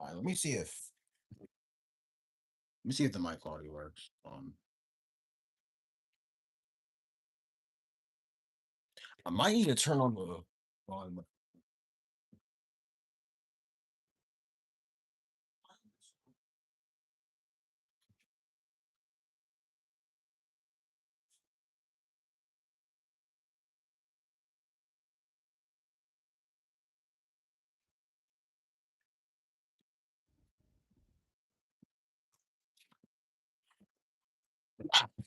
All right, let me see if the mic quality works. I might need to turn on the volume.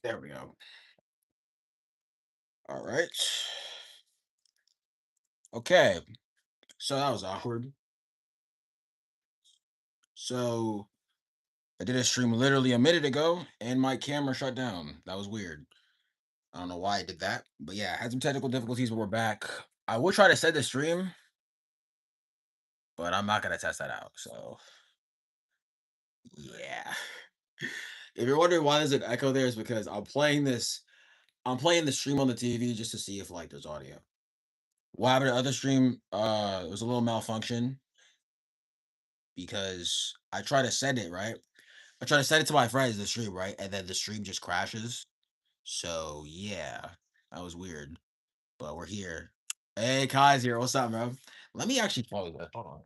There we go. All right. Okay. So that was awkward. So I did a stream literally a minute ago, and my camera shut down. That was weird. I don't know why I did that, but yeah, I had some technical difficulties, but we're back. I will try to set the stream, but I'm not gonna test that out. So yeah. If you're wondering why there's an echo there, is because I'm playing the stream on the TV just to see if like there's audio. What happened to the other stream? It was a little malfunction because I try to send it right. I try to send it to my friends the stream right, and then the stream just crashes. So yeah, that was weird. But we're here. Hey, Kai's here. What's up, bro? Let me actually follow that. Hold on,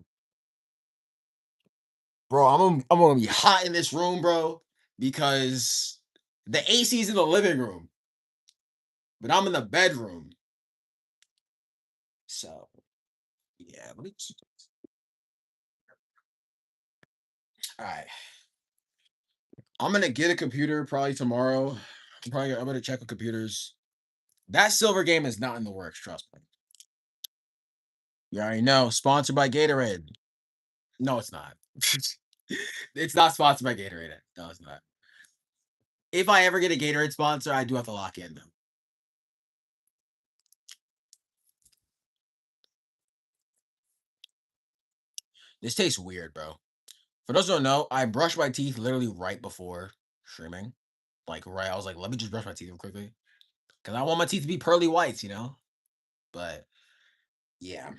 bro. I'm gonna be hot in this room, bro, because the AC's in the living room, but I'm in the bedroom. So yeah, all right. I'm gonna get a computer probably tomorrow. I'm gonna check with computers. That silver game is not in the works. Trust me. You already know. Sponsored by Gatorade. No, it's not. It's not sponsored by Gatorade. No, it's not. If I ever get a Gatorade sponsor, I do have to lock in though. This tastes weird, bro. For those who don't know, I brushed my teeth literally right before streaming. Like right, I was like, let me just brush my teeth real quickly because I want my teeth to be pearly whites, you know. But yeah,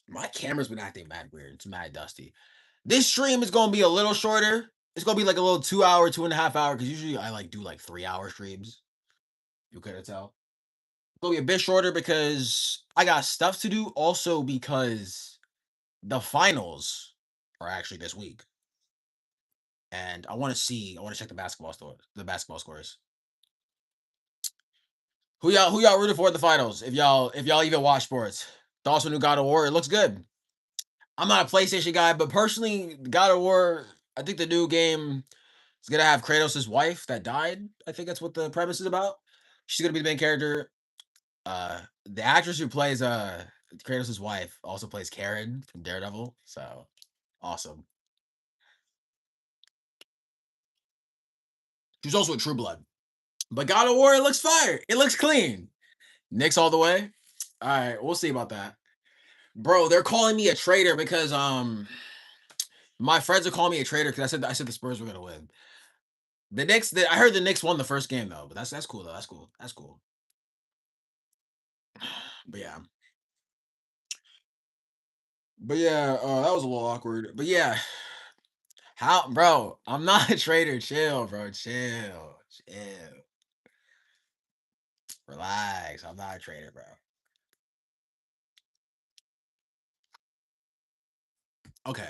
my camera's been acting mad weird. It's mad dusty. This stream is gonna be a little shorter. It's gonna be like a little 2 hour, 2.5 hour. Because usually I like do like 3 hour streams. You couldn't tell. It's gonna be a bit shorter because I got stuff to do. Also because the finals are actually this week, and I want to check the basketball scores. Who y'all rooting for at the finals? If y'all even watch sports, thoughts on new God of War? It looks good. I'm not a PlayStation guy, but personally, God of War, I think the new game is gonna have Kratos' wife that died. I think that's what the premise is about. She's gonna be the main character. The actress who plays Kratos' wife also plays Karen from Daredevil. So awesome. She's also a True Blood. But God of War, it looks fire. It looks clean. Knicks all the way. All right, we'll see about that. Bro, they're calling me a traitor because my friends are calling me a traitor because I said the Spurs were gonna win. I heard the Knicks won the first game though, but that's cool though. That's cool. That's cool. But yeah. But yeah, that was a little awkward. But yeah, how, bro? I'm not a traitor. Chill, bro. Chill, chill. Relax. I'm not a traitor, bro. Okay.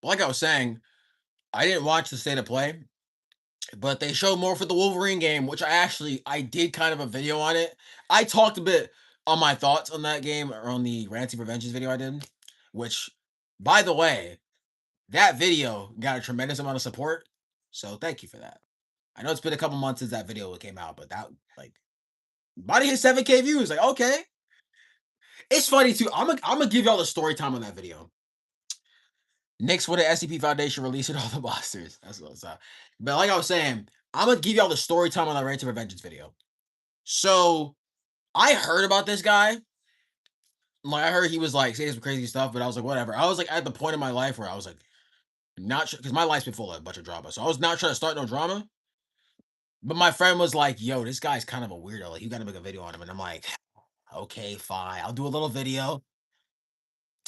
Like I was saying, I didn't watch the state of play, but they showed more for the Wolverine game, which I did kind of a video on it. I talked a bit on my thoughts on that game or on the Ranty Preventions video I did, which, by the way, that video got a tremendous amount of support. So thank you for that. I know it's been a couple months since that video came out, but that like body hit 7K views. Like, okay. It's funny too. I'm gonna give y'all the story time on that video. Knicks with the SCP Foundation releasing all the monsters. That's what it's up. But like I was saying, I'm gonna give y'all the story time on that Rant of Vengeance video. So I heard about this guy. Like I heard he was like saying some crazy stuff, but I was like, whatever. I was like at the point in my life where I was like, not sure because my life's been full of a bunch of drama. So I was not trying to start no drama. But my friend was like, yo, this guy's kind of a weirdo. Like, you gotta make a video on him. And I'm like, okay, fine. I'll do a little video.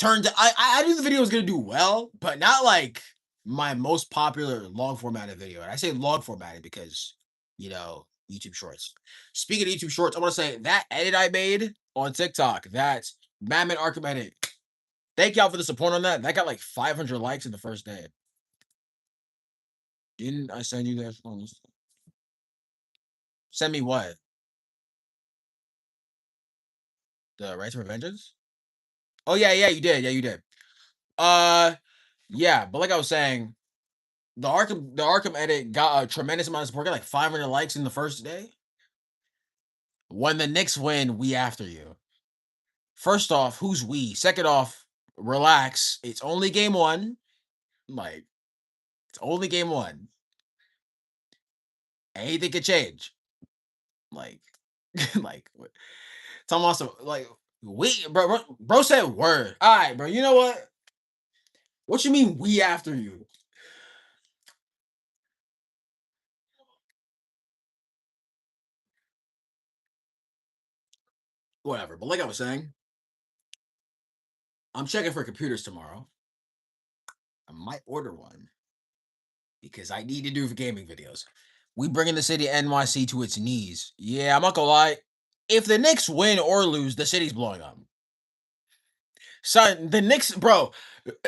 turned I knew the video was gonna do well, but not like my most popular long formatted video. And I say long formatted because YouTube Shorts. Speaking of YouTube Shorts, I want to say that edit I made on TikTok, that Madman Arkham edit. Thank y'all for the support on that. That got like 500 likes in the first day. Didn't I send you that? Send me what? The Rights for Vengeance? Oh yeah, you did. Yeah, you did. Uh yeah, but like I was saying, the Arkham edit got a tremendous amount of support, got like 500 likes in the first day. When the Knicks win, we after you. First off, who's we? Second off, relax. It's only game one. Like, it's only game one. Anything could change. Like, like, Tom also, like, we, bro said word. All right, bro. You know what? What you mean we after you? Whatever. But like I was saying, I'm checking for computers tomorrow. I might order one because I need to do for gaming videos. We bringing the city of NYC to its knees. Yeah, I'm not gonna lie. If the Knicks win or lose, the city's blowing up. Son, the Knicks, bro.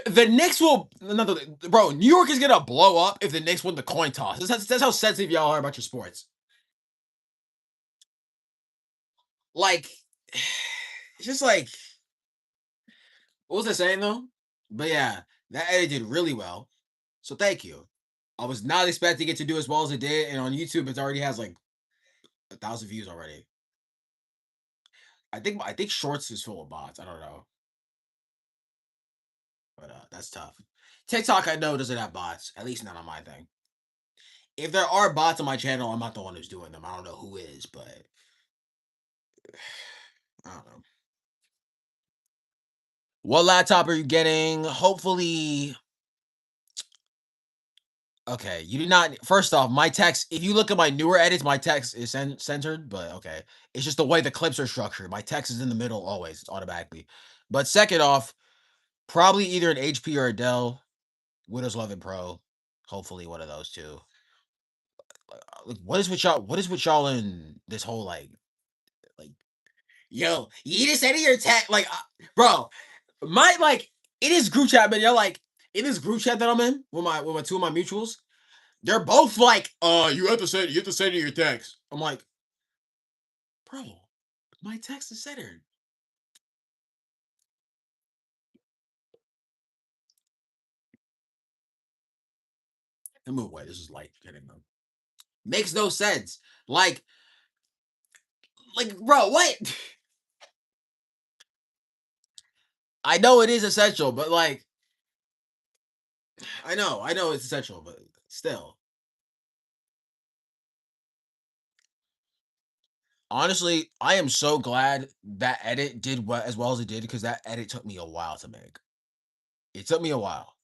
The Knicks will another bro. New York is gonna blow up if the Knicks win the coin toss. That's how sensitive y'all are about your sports. Like, it's just like what was I saying though? But yeah, that edit did really well. So thank you. I was not expecting it to do as well as it did, and on YouTube, it already has like 1,000 views already. I think Shorts is full of bots. I don't know, but that's tough. TikTok I know doesn't have bots, at least not on my thing. If there are bots on my channel, I'm not the one who's doing them. I don't know who is, but I don't know. What laptop are you getting? Hopefully, okay. You did not. First off, my text. If you look at my newer edits, my text is centered. But okay, it's just the way the clips are structured. My text is in the middle always. It's automatically. But second off, probably either an HP or a Dell. Windows 11 Pro. Hopefully, one of those two. Like, what is with y'all? What is with y'all in this whole like? Yo, you just said your tech, like, bro. My like it is group chat, man. You're like in this group chat that I'm in with my two of my mutuals. They're both like, you have to send your text. I'm like, bro, my text is centered. And move away. This is light getting them. Makes no sense. Like, bro, what? I know it is essential, but like, I know it's essential, but still. Honestly, I am so glad that edit did as well as it did because that edit took me a while to make. It took me a while.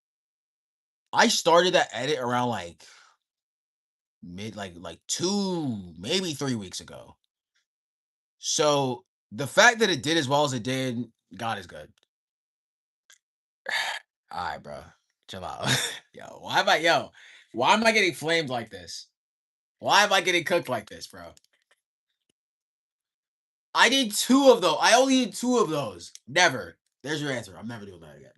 I started that edit around like like 2, maybe 3 weeks ago. So, the fact that it did as well as it did, God is good. Alright, bro. Chill out. Why am I getting flamed like this? Why am I getting cooked like this, bro? I did 2 of those. I only did 2 of those. Never. There's your answer. I'm never doing that again.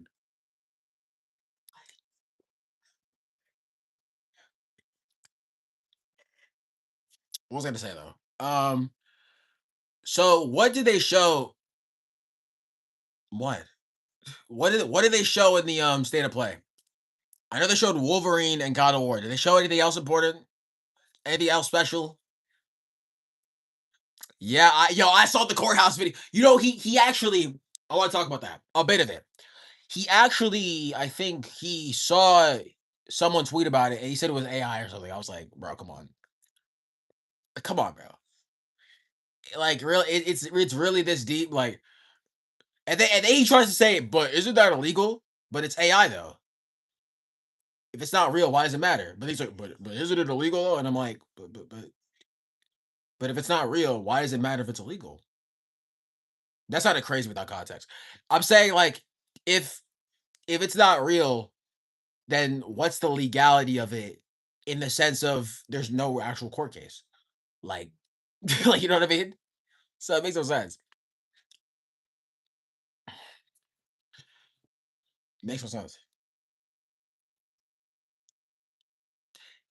What was I gonna say though? So what did they show? What? What did they show in the state of play? I know they showed Wolverine and God of War. Did they show anything else important? Anything else special? Yeah, I saw the courthouse video. He actually I want to talk about that. A bit of it. He actually, I think he saw someone tweet about it and he said it was AI or something. I was like, bro, come on. Come on, bro. Like really it's really this deep. Like and then he tries to say, but isn't that illegal? But it's AI though. If it's not real, why does it matter? But he's like, but isn't it illegal though? And I'm like, but if it's not real, why does it matter if it's illegal? That's not a crazy without context. I'm saying like if it's not real, then what's the legality of it in the sense of there's no actual court case? Like, like you know what I mean? So it makes no sense. Makes no sense.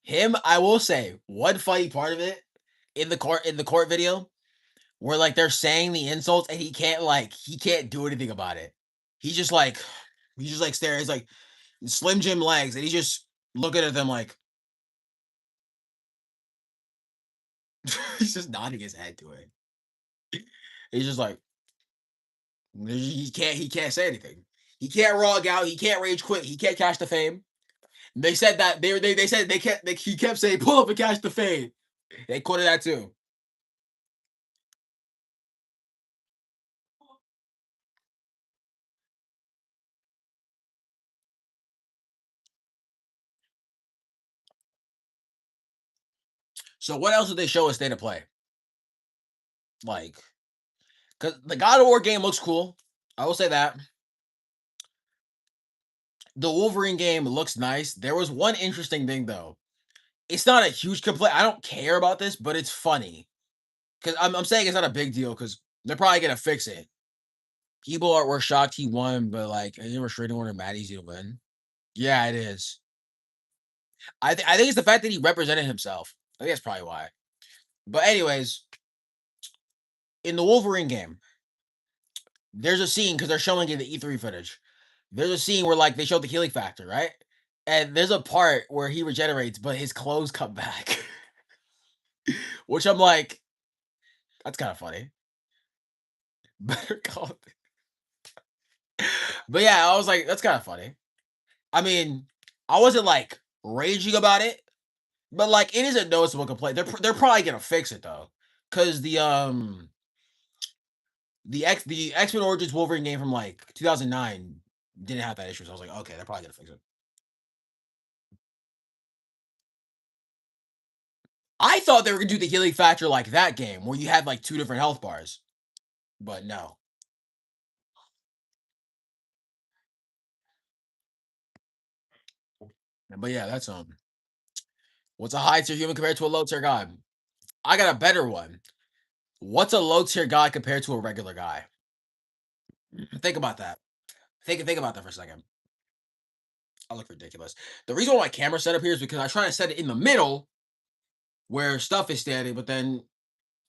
Him, I will say, one funny part of it in the court video where like they're saying the insults and he can't do anything about it. He's just like he's just like staring. He's like Slim Jim legs, and he's just looking at them like he's just nodding his head to it. He's just like he can't say anything. He can't log out. He can't rage quit. He can't cash the fame. They said that they said he kept saying pull up and cash the fame. They quoted that too. So what else did they show us State of Play? Like, cause the God of War game looks cool. I will say that. The Wolverine game looks nice. There was one interesting thing though. It's not a huge complaint. I don't care about this, but it's funny. Cause I'm saying it's not a big deal because they're probably gonna fix it. People were shocked he won, but like they were restraining order mad easy to win. Yeah, it is. I think it's the fact that he represented himself. I think that's probably why. But anyways, in the Wolverine game, there's a scene because they're showing you the E3 footage. There's a scene where like they showed the healing factor, right? And there's a part where he regenerates, but his clothes come back. Which I'm like, that's kind of funny. Better call But yeah, I was like, that's kind of funny. I mean, I wasn't like raging about it, but like it is a noticeable complaint. They're probably gonna fix it though. Cause the X Men Origins Wolverine game from like 2009 didn't have that issue. So I was like, okay, they're probably gonna fix it. I thought they were gonna do the healing factor like that game where you had like two different health bars, but no. But yeah, that's what's a high tier human compared to a low tier god? I got a better one. What's a low tier god compared to a regular guy? Think about that. Think about that for a second. I look ridiculous. The reason why my camera set up here is because I try to set it in the middle where stuff is standing, but then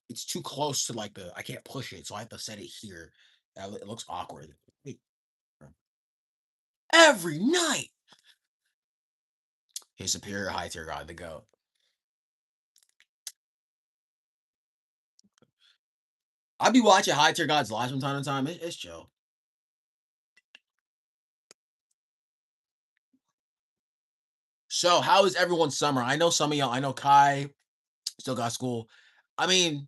it's too close to like I can't push it, so I have to set it here. It looks awkward. Wait, every night. His superior high tier god, the goat. I be watching high tier gods live from time to time. It's chill. So, how is everyone's summer? I know some of y'all. I know Kai still got school. I mean,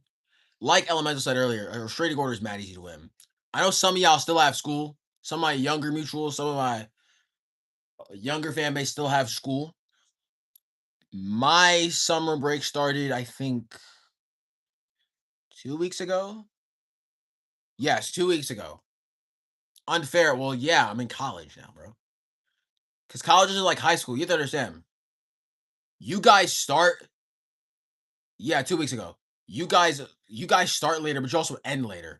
like Elemental said earlier, a restraining order is mad easy to win. I know some of y'all still have school. Some of my younger mutuals, some of my younger fan base still have school. My summer break started, I think, 2 weeks ago. Yes, 2 weeks ago. Unfair. Well, yeah, I'm in college now, bro. Because college is like high school. You have to understand. You guys start, yeah, 2 weeks ago. You guys start later, but you also end later.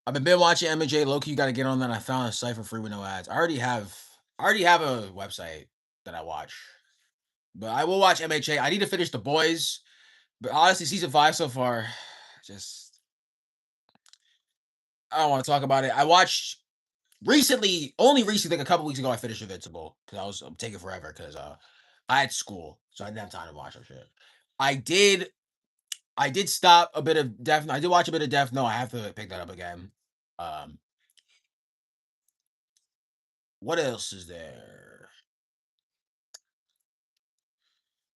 I've been watching MJ Loki. You got to get on that. I found a site for free with no ads. I already have a website that I watch, but I will watch MHA. I need to finish The Boys, but honestly, season 5 so far, just I don't want to talk about it. I watched recently, only recently, like a couple weeks ago, I finished Invincible because I was taking forever because I had school, so I didn't have time to watch that shit. I did I did stop a bit of Death. I did watch a bit of Death. No, I have to pick that up again. Um, what else is there?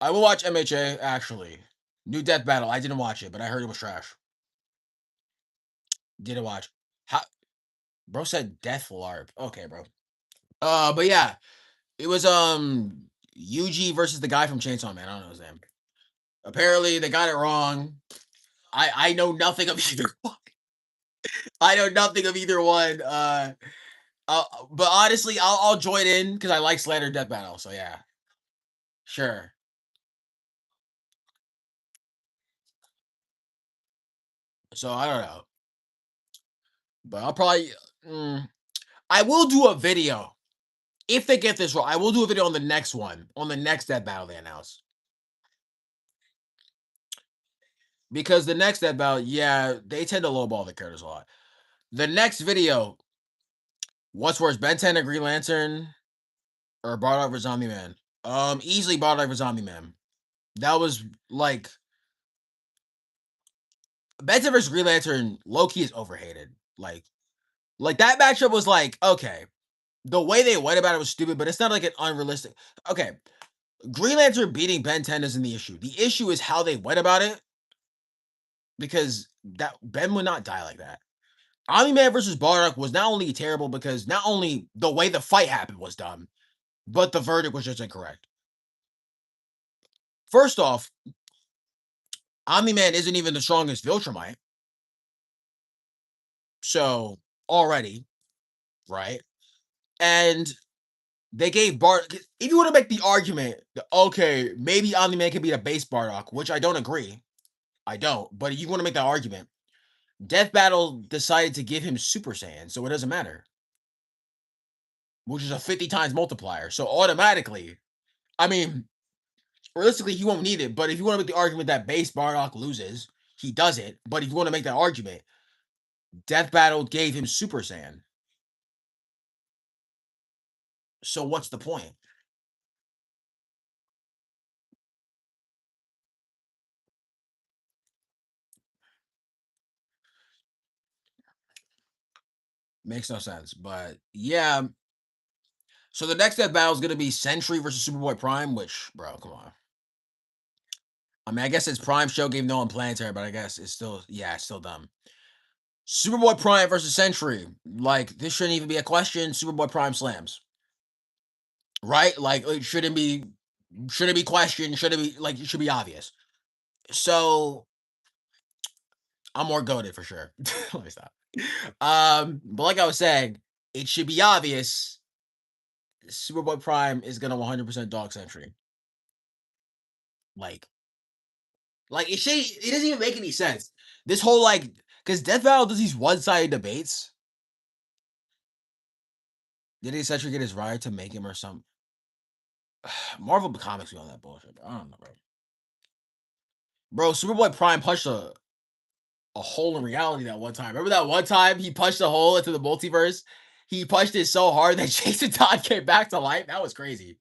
I will watch MHA actually. New Death Battle. I didn't watch it, but I heard it was trash. Didn't watch. How, bro said Death LARP. Okay, bro. But yeah, it was UG versus the guy from Chainsaw Man. I don't know his name. Apparently, they got it wrong. I know nothing of either one. I know nothing of either one. But honestly, I'll join in because I like Slater Death Battle. So yeah, sure. So I don't know, but I'll probably. Mm, I will do a video if they get this wrong. I will do a video on the next one, on the next Death Battle they announce. Because the next Death Battle, yeah, they tend to lowball the characters a lot. The next video, what's worse, Ben 10 or Green Lantern or Bardock for Zombie Man? Easily Bardock for Zombie Man. That was like Ben 10 versus Green Lantern. Loki is overhated. Like that matchup was like okay. The way they went about it was stupid, but it's not like an unrealistic. Okay, Green Lantern beating Ben 10 isn't the issue. The issue is how they went about it because that Ben would not die like that. Omni Man versus Bardock was not only terrible because not only the way the fight happened was dumb, but the verdict was just incorrect. First off, Omni Man isn't even the strongest Viltrumite, so already, right? And they gave Bart. If you want to make the argument, that, okay, maybe Omni Man can beat a base Bardock, which I don't agree. I don't. But if you want to make that argument, Death Battle decided to give him Super Saiyan, so it doesn't matter, which is a 50 times multiplier. So automatically, I mean, realistically, he won't need it. But if you want to make the argument that base Bardock loses, he does it. But if you want to make that argument, Death Battle gave him Super Saiyan. So what's the point? Makes no sense. But yeah, so the next Death Battle is going to be Sentry versus Superboy Prime, which, bro, come on. I mean, I guess it's Prime Show gave no one Planetary, but I guess it's still, yeah, it's still dumb. Superboy Prime versus Sentry. Like, this shouldn't even be a question. Superboy Prime slams. Right? Like, it shouldn't be questioned. Shouldn't be like it should be obvious. So I'm more goaded for sure. Let me stop. But like I was saying, it should be obvious. Superboy Prime is gonna 100% dog Sentry. Like, it doesn't even make any sense. This whole like, because Death Battle does these one-sided debates. Did he essentially get his ride to make him or something? Marvel Comics be on that bullshit. Bro. I don't know, bro. Bro, Superboy Prime punched a hole in reality that one time. Remember that one time he punched a hole into the multiverse? He punched it so hard that Jason Todd came back to life. That was crazy.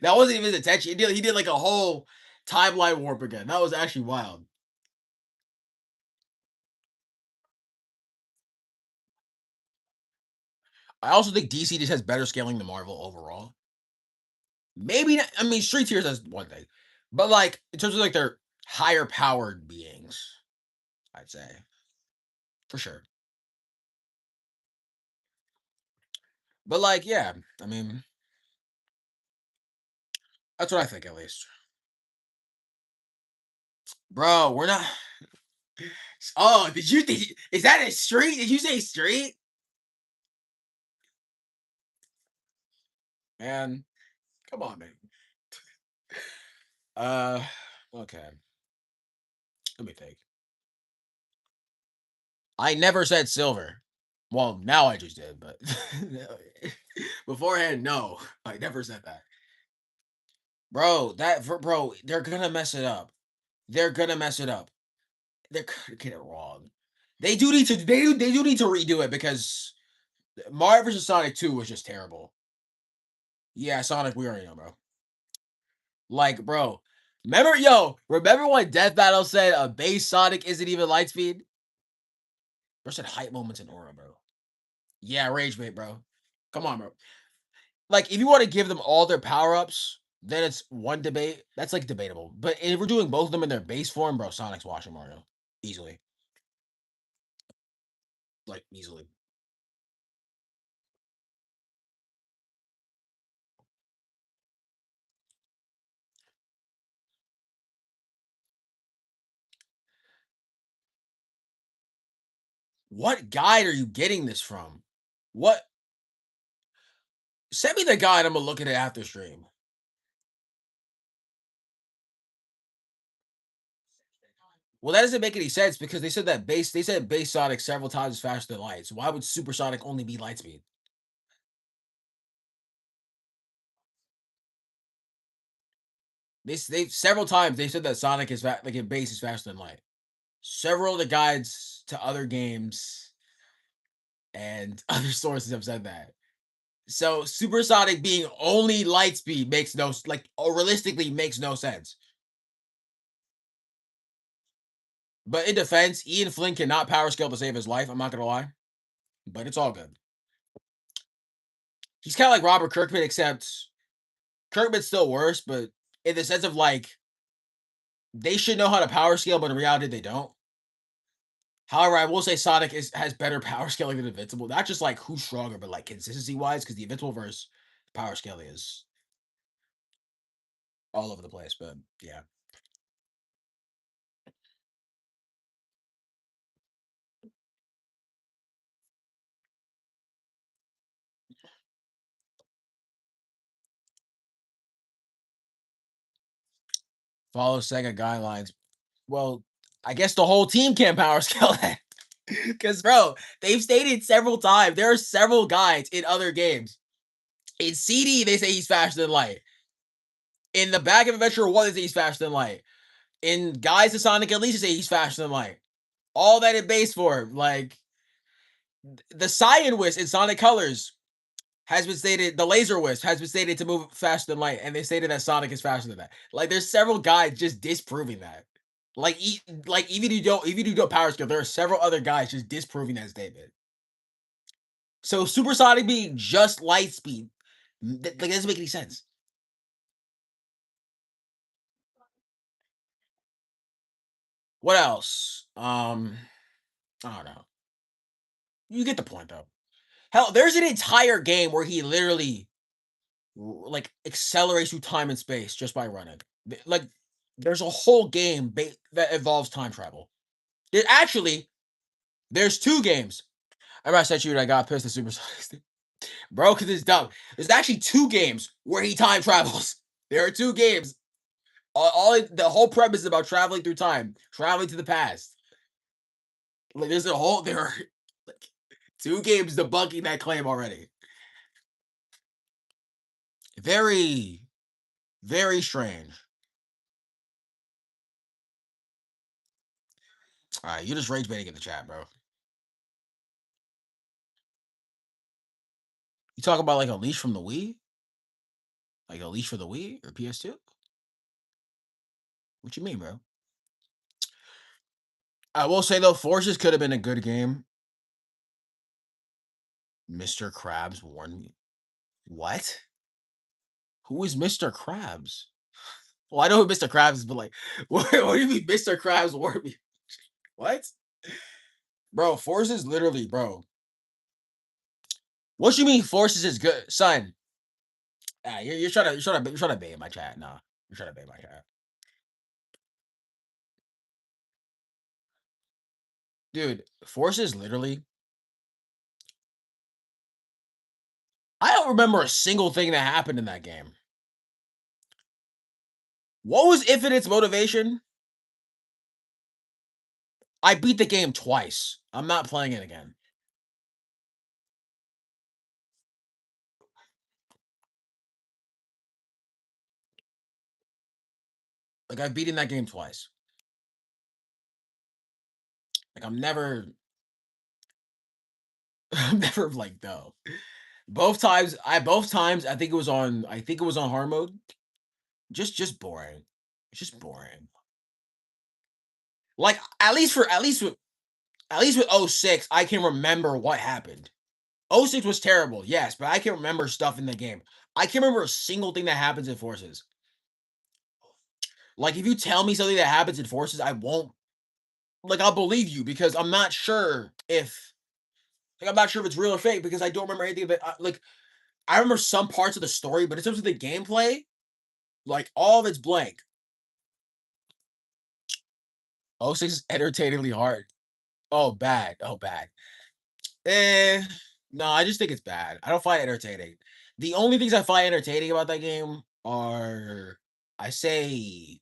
That wasn't even his intention. He did like a whole timeline warp again. That was actually wild. I also think DC just has better scaling than Marvel overall. Maybe not, I mean Street Tears is one thing, but like in terms of like their higher powered beings, I'd say for sure. But like, yeah, I mean that's what I think at least. Bro, we're not. Oh, is that a street? Did you say street? Man, come on, man. Uh, okay. Let me think. I never said silver. Well, now I just did, but beforehand, no, I never said that. Bro, they're gonna mess it up. They're gonna mess it up. They're gonna get it wrong. They do need to redo it because Mario vs. Sonic 2 was just terrible. Yeah, Sonic, we already know, bro. Like, bro, remember when Death Battle said a base Sonic isn't even light speed? Bro said hype moments in aura, bro. Yeah, rage bait, bro. Come on, bro. Like, if you want to give them all their power ups, then it's one debate. That's like debatable. But if we're doing both of them in their base form, bro, Sonic's washing Mario easily, like easily. What guide are you getting this from? What? Send me the guide. I'm gonna look at it after stream. Well, that doesn't make any sense because they said base Sonic several times faster than light. So why would Supersonic only be light speed? They several times they said that Sonic is like in base is faster than light. Several of the guides to other games and other sources have said that. So Supersonic being only light speed makes like realistically makes no sense. But in defense, Ian Flynn cannot power scale to save his life. I'm not gonna lie, but it's all good. He's kind of like Robert Kirkman, except Kirkman's still worse. But in the sense of like they should know how to power scale, but in reality they don't. However, I will say Sonic has better power scaling than Invincible. Not just like who's stronger, but like consistency wise, because the Invincible verse power scaling is all over the place. But yeah, follow Sega guidelines. Well, I guess the whole team can power scale that. Because, bro, they've stated several times there are several guides in other games. In CD, they say he's faster than light. In the Back of Adventure 1, they say he's faster than light. In Guys of Sonic Elite, they say he's faster than light. All that in base form. Like, the Cyan Wisp in Sonic Colors has been stated, the Laser Wisp has been stated to move faster than light, and they stated that Sonic is faster than that. Like, there's several guys just disproving that. Like even if you don't power skill, there are several other guys just disproving that statement. So supersonic being just light speed, like that doesn't make any sense. What else? I don't know. You get the point though. Hell, there's an entire game where he literally like accelerates through time and space just by running. Like there's a whole game that involves time travel. Actually, there's two games. I remember I said to you that I got pissed at Supersonic, bro, because it's dumb. There's actually two games where he time travels. There are two games. The whole premise is about traveling through time, traveling to the past. Like there are like two games debunking that claim already. Very, very strange. All right, you just rage baiting in the chat, bro. You talk about like a leash from the Wii, like a leash for the Wii or PS2. What you mean, bro? I will say though, Forces could have been a good game. Mr. Krabs warned me. What? Who is Mr. Krabs? Well, I know who Mr. Krabs is, but like, what do you mean Mr. Krabs warned me? What? Bro, Forces literally, bro. What you mean Forces is good, son? You're trying to bait my chat. Nah, you're trying to bait my chat, dude. Forces literally. I don't remember a single thing that happened in that game. What was Infinite's motivation? I beat the game twice. I'm not playing it again. Like I've beaten that game twice. Like I'm never like no. Both times I think it was on hard mode. Just boring. It's just boring. Like at least with '06, I can remember what happened. '06 was terrible, yes, but I can remember stuff in the game. I can't remember a single thing that happens in Forces. Like if you tell me something that happens in Forces, I won't like I'll believe you because I'm not sure if it's real or fake because I don't remember anything of it. Like I remember some parts of the story, but in terms of the gameplay, like all of it's blank. '06 is entertainingly hard. Oh, bad. Oh, bad. Eh, no, I just think it's bad. I don't find it entertaining. The only things I find entertaining about that game are, I say,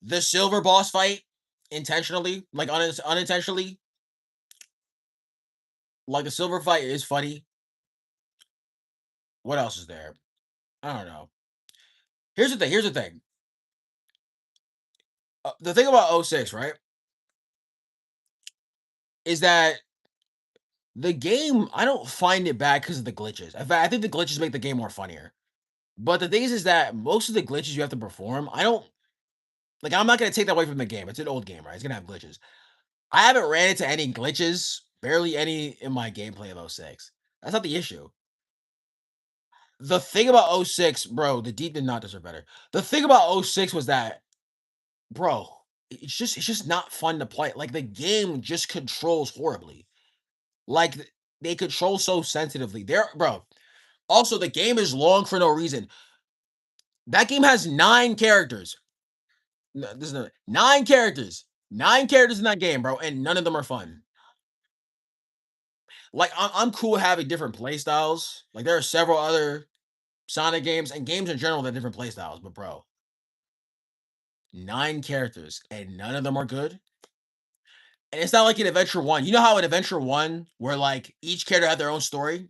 the silver boss fight intentionally, like unintentionally. Like the silver fight is funny. What else is there? I don't know. Here's the thing. Here's the thing. The thing about '06, right, is that the game, I don't find it bad because of the glitches. In fact, I think the glitches make the game more funnier. But the thing is that most of the glitches you have to perform, I don't like. I'm not gonna take that away from the game. It's an old game, right? It's gonna have glitches. I haven't ran into any glitches, barely any in my gameplay of '06. That's not the issue. The thing about '06, bro, the Deep did not deserve better. The thing about '06 was that, bro, it's just not fun to play. Like the game just controls horribly. Like they control so sensitively. There, bro. Also, the game is long for no reason. That game has 9 characters. No, this is not, 9 characters. 9 characters in that game, bro, and none of them are fun. Like I'm cool having different play styles. Like there are several other Sonic games and games in general that have different play styles, but bro, 9 characters and none of them are good. And it's not like in Adventure One. You know how in Adventure One, where like each character had their own story?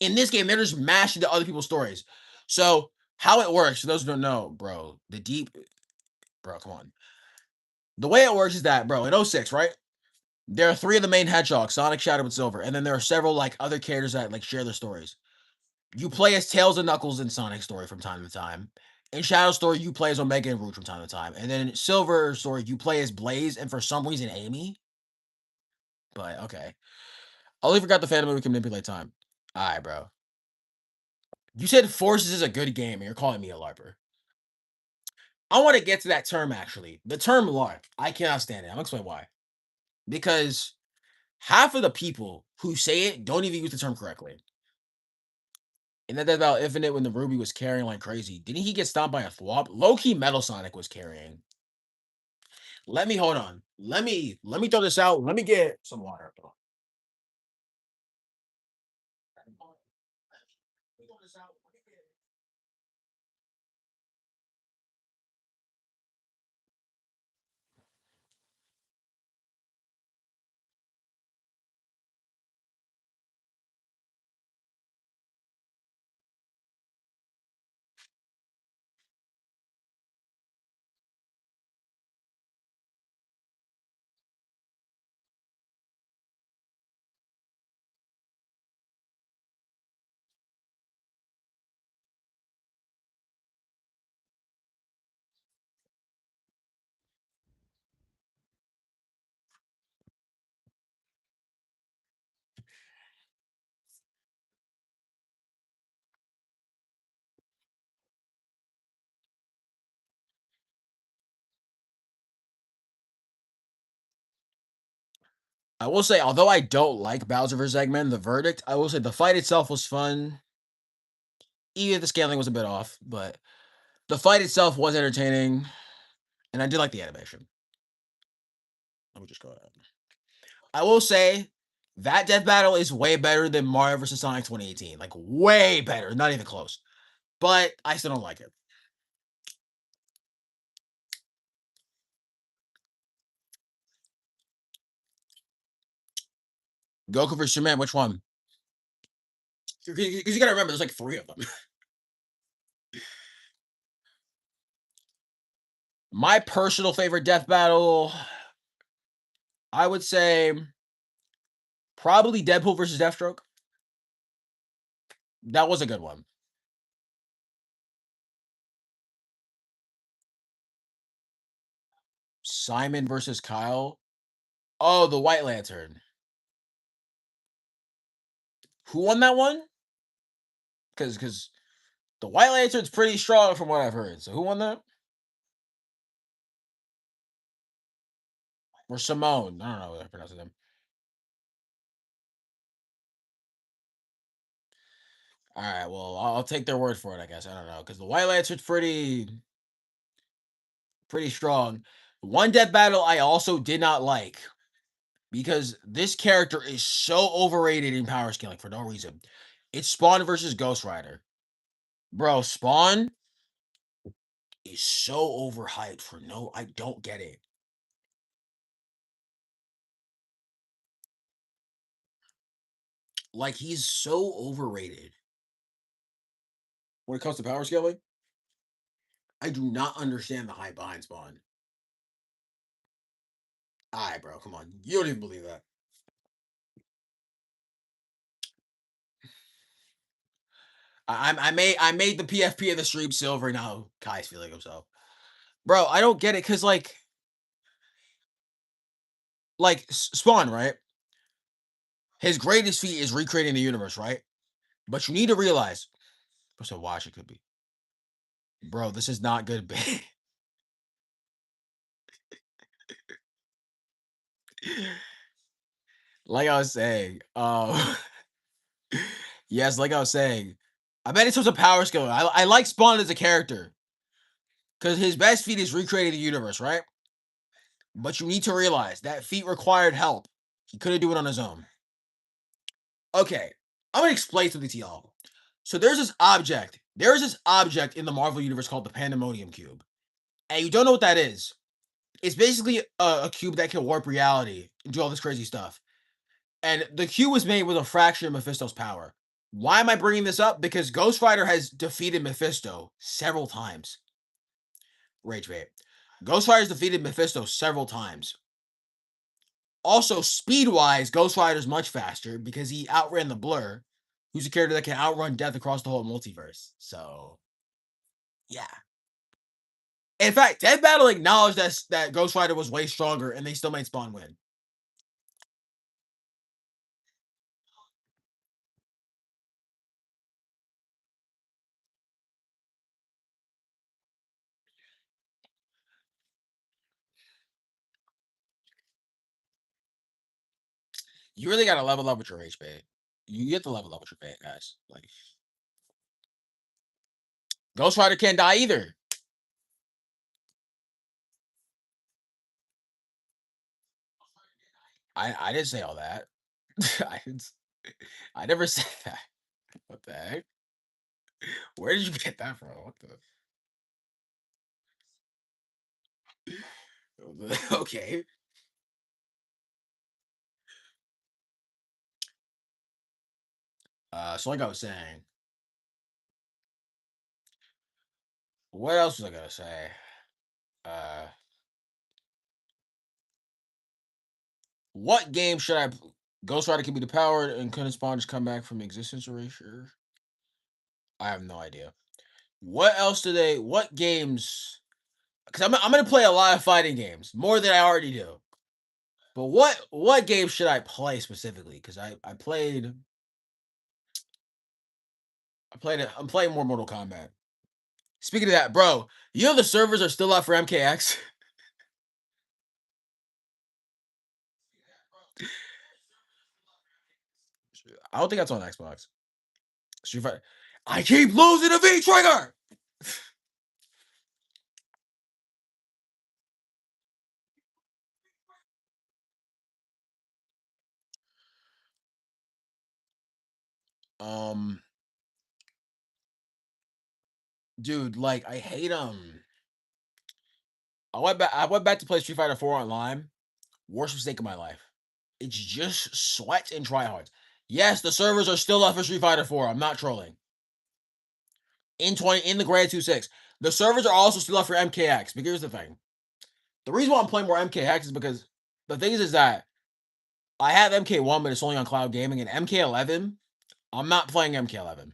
In this game, they're just mashed into other people's stories. So how it works, for those who don't know, bro, the deep, bro, come on. The way it works is that, bro, in '06, right? There are 3 of the main hedgehogs, Sonic, Shadow, and Silver, and then there are several like other characters that like share their stories. You play as Tails and Knuckles in Sonic's story from time to time. In Shadow's story, you play as Omega and Rouge from time to time. And then in Silver's story, you play as Blaze and for some reason Amy. But okay. I only forgot the Phantom movie can manipulate time. Alright, bro. You said Forces is a good game and you're calling me a LARPer. I want to get to that term actually. The term LARP. I cannot stand it. I'm gonna explain why. Because half of the people who say it don't even use the term correctly. And then about Infinite when the Ruby was carrying like crazy. Didn't he get stomped by a Thwop? Low-key Metal Sonic was carrying. Let me hold on. Let me throw this out. Let me get some water. I will say, although I don't like Bowser vs. Eggman, the verdict, I will say the fight itself was fun. Even if the scaling was a bit off, but the fight itself was entertaining, and I did like the animation. Let me just go ahead. I will say that death battle is way better than Mario vs. Sonic 2018. Like way better, not even close. But I still don't like it. Goku vs. Superman, which one? Because you gotta remember, there's like 3 of them. My personal favorite death battle, I would say probably Deadpool versus Deathstroke. That was a good one. Simon versus Kyle. Oh, the White Lantern. Who won that one? Because the White Lantern's pretty strong from what I've heard. So who won that? Or Simone? I don't know how to pronounce them. All right, well, I'll take their word for it. I guess I don't know because the White Lantern's pretty strong. One death battle I also did not like because this character is so overrated in power scaling for no reason. It's Spawn versus Ghost Rider. Bro, Spawn is so overhyped for no I don't get it. Like he's so overrated. When it comes to power scaling, I do not understand the hype behind Spawn. Alright, bro, come on. You don't even believe that. I made the PFP of the stream silver. Now Kai's feeling himself. Bro, I don't get it because Spawn, right? His greatest feat is recreating the universe, right? But you need to realize, so watch it could be, bro. This is not good. Like I was saying, yes, like I was saying, I bet in terms of power skill, I like Spawn as a character because his best feat is recreating the universe, right? But you need to realize that feat required help. He couldn't do it on his own. Okay, I'm gonna explain something to y'all. So there's this object. There's this object in the Marvel universe called the Pandemonium Cube, and you don't know what that is. It's basically a cube that can warp reality and do all this crazy stuff. And the cube was made with a fraction of Mephisto's power. Why am I bringing this up? Because Ghost Rider has defeated Mephisto several times. Rage bait. Ghost Rider's defeated Mephisto several times. Also, speed wise, Ghost Rider's much faster because he outran the Blur, who's a character that can outrun death across the whole multiverse. So, yeah. In fact, Death Battle acknowledged that Ghost Rider was way stronger, and they still made Spawn win. You really got to level up with your rage bait. You get to level up with your bait, guys. Like Ghost Rider can't die either. I didn't say all that. I didn't, I never said that. What the heck? Where did you get that from? What the? Okay. So like I was saying, what else was I gonna say? Uh, what game should I? Ghost Rider can be depowered and couldn't Spawn just come back from existence erasure? I have no idea. What else do they? What games? Because I'm gonna play a lot of fighting games more than I already do. But what game should I play specifically? Because I played it. I'm playing more Mortal Kombat. Speaking of that, bro, you know the servers are still up for MKX. I don't think that's on Xbox. Street Fighter. I keep losing the V trigger. Um, dude, like I hate I went back to play Street Fighter 4 online. Worst mistake of my life. It's just sweat and tryhards. Yes, the servers are still up for Street Fighter 4. I'm not trolling. In the Grand 2-6. The servers are also still up for MKX. But here's the thing. The reason why I'm playing more MKX is because the thing is that I have MK1, but it's only on cloud gaming, and MK11, I'm not playing MK11.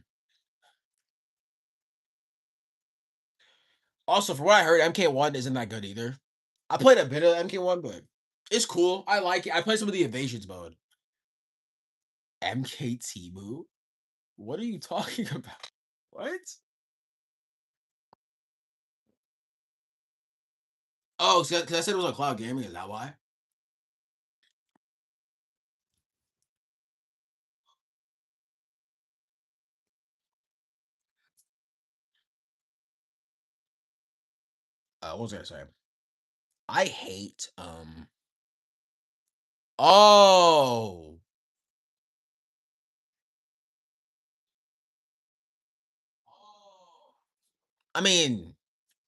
Also, from what I heard, MK1 isn't that good either. I played a bit of MK1, but it's cool. I like it. I played some of the Invasions mode. MK Timu? What are you talking about? What? Oh, because I said it was on cloud gaming. Is that why? What was I gonna say? I hate Oh, I mean,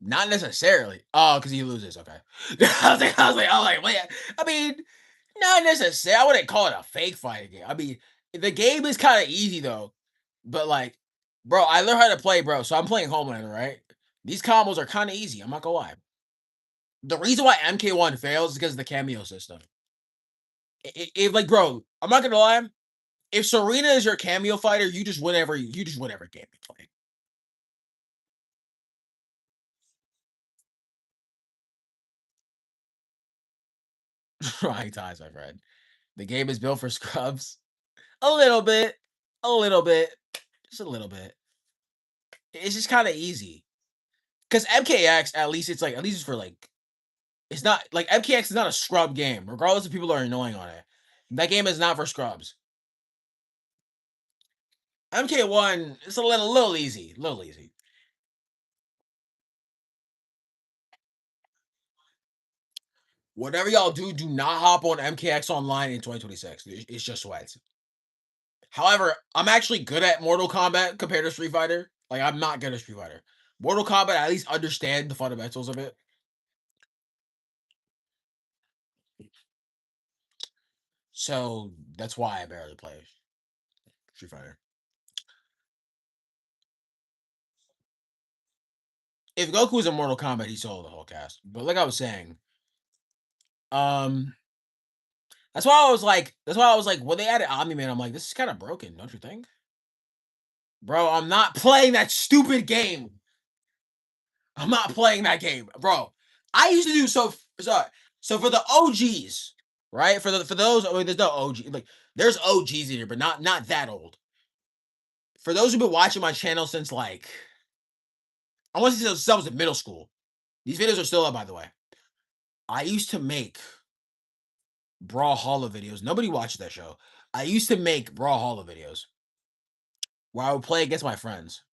not necessarily. Oh, because he loses. Okay. Wait. I mean, not necessarily. I wouldn't call it a fake fighting game. I mean, the game is kind of easy though. But like, bro, I learned how to play, bro. So I'm playing Homelander, right? These combos are kind of easy. I'm not gonna lie. The reason why MK1 fails is because of the cameo system. If like, bro, I'm not gonna lie. If Serena is your cameo fighter, you just win every game you play. Right ties, my friend. The game is built for scrubs. A little bit. A little bit. Just a little bit. It's just kind of easy. Because MKX, at least it's for like, it's not like MKX is not a scrub game, regardless of people are annoying on it. That game is not for scrubs. MK1, it's a little easy. Little easy. Whatever y'all do, do not hop on MKX Online in 2026. It's just sweats. However, I'm actually good at Mortal Kombat compared to Street Fighter. Like, I'm not good at Street Fighter. Mortal Kombat, I at least understand the fundamentals of it. So that's why I barely play Street Fighter. If Goku was in Mortal Kombat, he solo the whole cast. But like I was saying, um, that's why I was like, when they added Omni Man, I'm like, this is kind of broken, don't you think? Bro, I'm not playing that stupid game. I'm not playing that game, bro. I used to do so. Sorry. So for the OGs, right? For those, I mean, there's no OG. Like there's OGs in here, but not that old. For those who've been watching my channel since like I want to say since I was in middle school. These videos are still up, by the way. I used to make Brawlhalla videos. Nobody watched that show. I used to make Brawlhalla videos where I would play against my friends.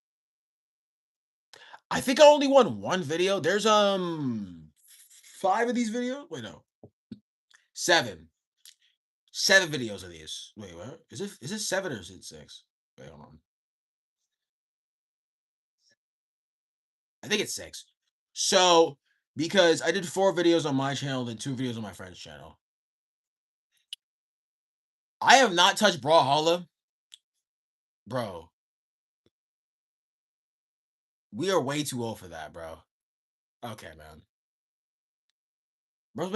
I think I only won one video. There's five of these videos. Wait, no, seven. Seven videos of these. Wait, what? Is it seven or is it six? Wait, hold on. I think it's six. So because I did four videos on my channel and two videos on my friend's channel. I have not touched Brawlhalla, bro. We are way too old for that, bro. Okay, man. Bro,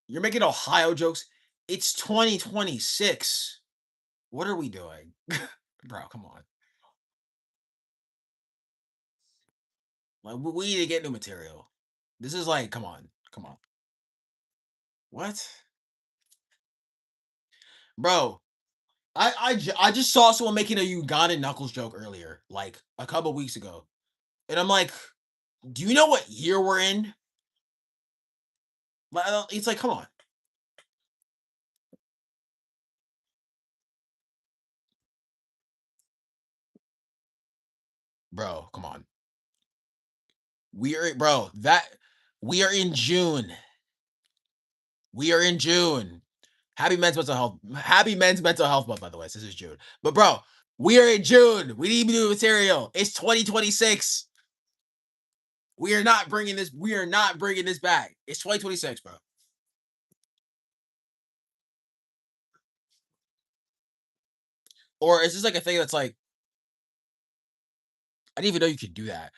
you're making Ohio jokes. It's 2026. What are we doing? Bro, come on. Like we need to get new material. This is like, come on. Come on. What? Bro, I just saw someone making a Ugandan Knuckles joke earlier, like a couple weeks ago. And I'm like, do you know what year we're in? It's like, come on. Bro, come on. We are in June. We are in June. Happy men's mental health. Happy men's mental health month, by the way. This is June. But bro, we are in June. We need new material. It's 2026. We are not bringing this. We are not bringing this back. It's 2026, bro. Or is this like a thing that's like I didn't even know you could do that.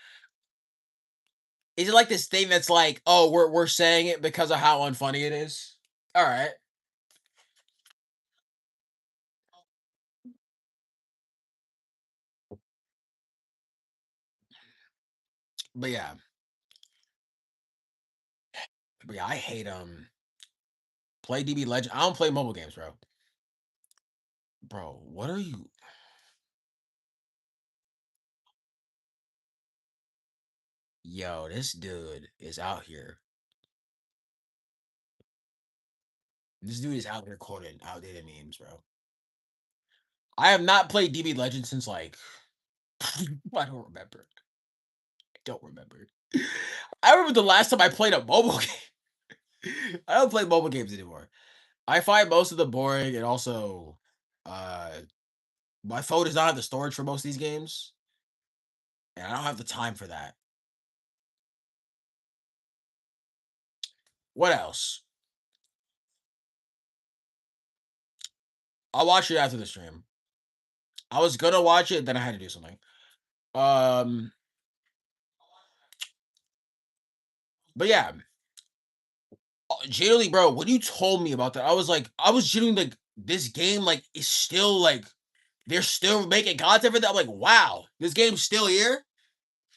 Is it like this thing that's like, oh, we're saying it because of how unfunny it is? All right, but yeah, I hate play DB Legend. I don't play mobile games, bro. Bro, what are you? Yo, this dude is out here. This dude is out here quoting outdated memes, bro. I have not played DB Legend since like I don't remember. I don't remember. I remember the last time I played a mobile game. I don't play mobile games anymore. I find most of them boring, and also, uh, my phone does not have the storage for most of these games, and I don't have the time for that. What else? I'll watch it after the stream. I was gonna watch it, then I had to do something. Um, but yeah, genuinely, bro, when you told me about that, I was genuinely like, this game like is still like they're still making content for that. I'm like, wow, this game's still here.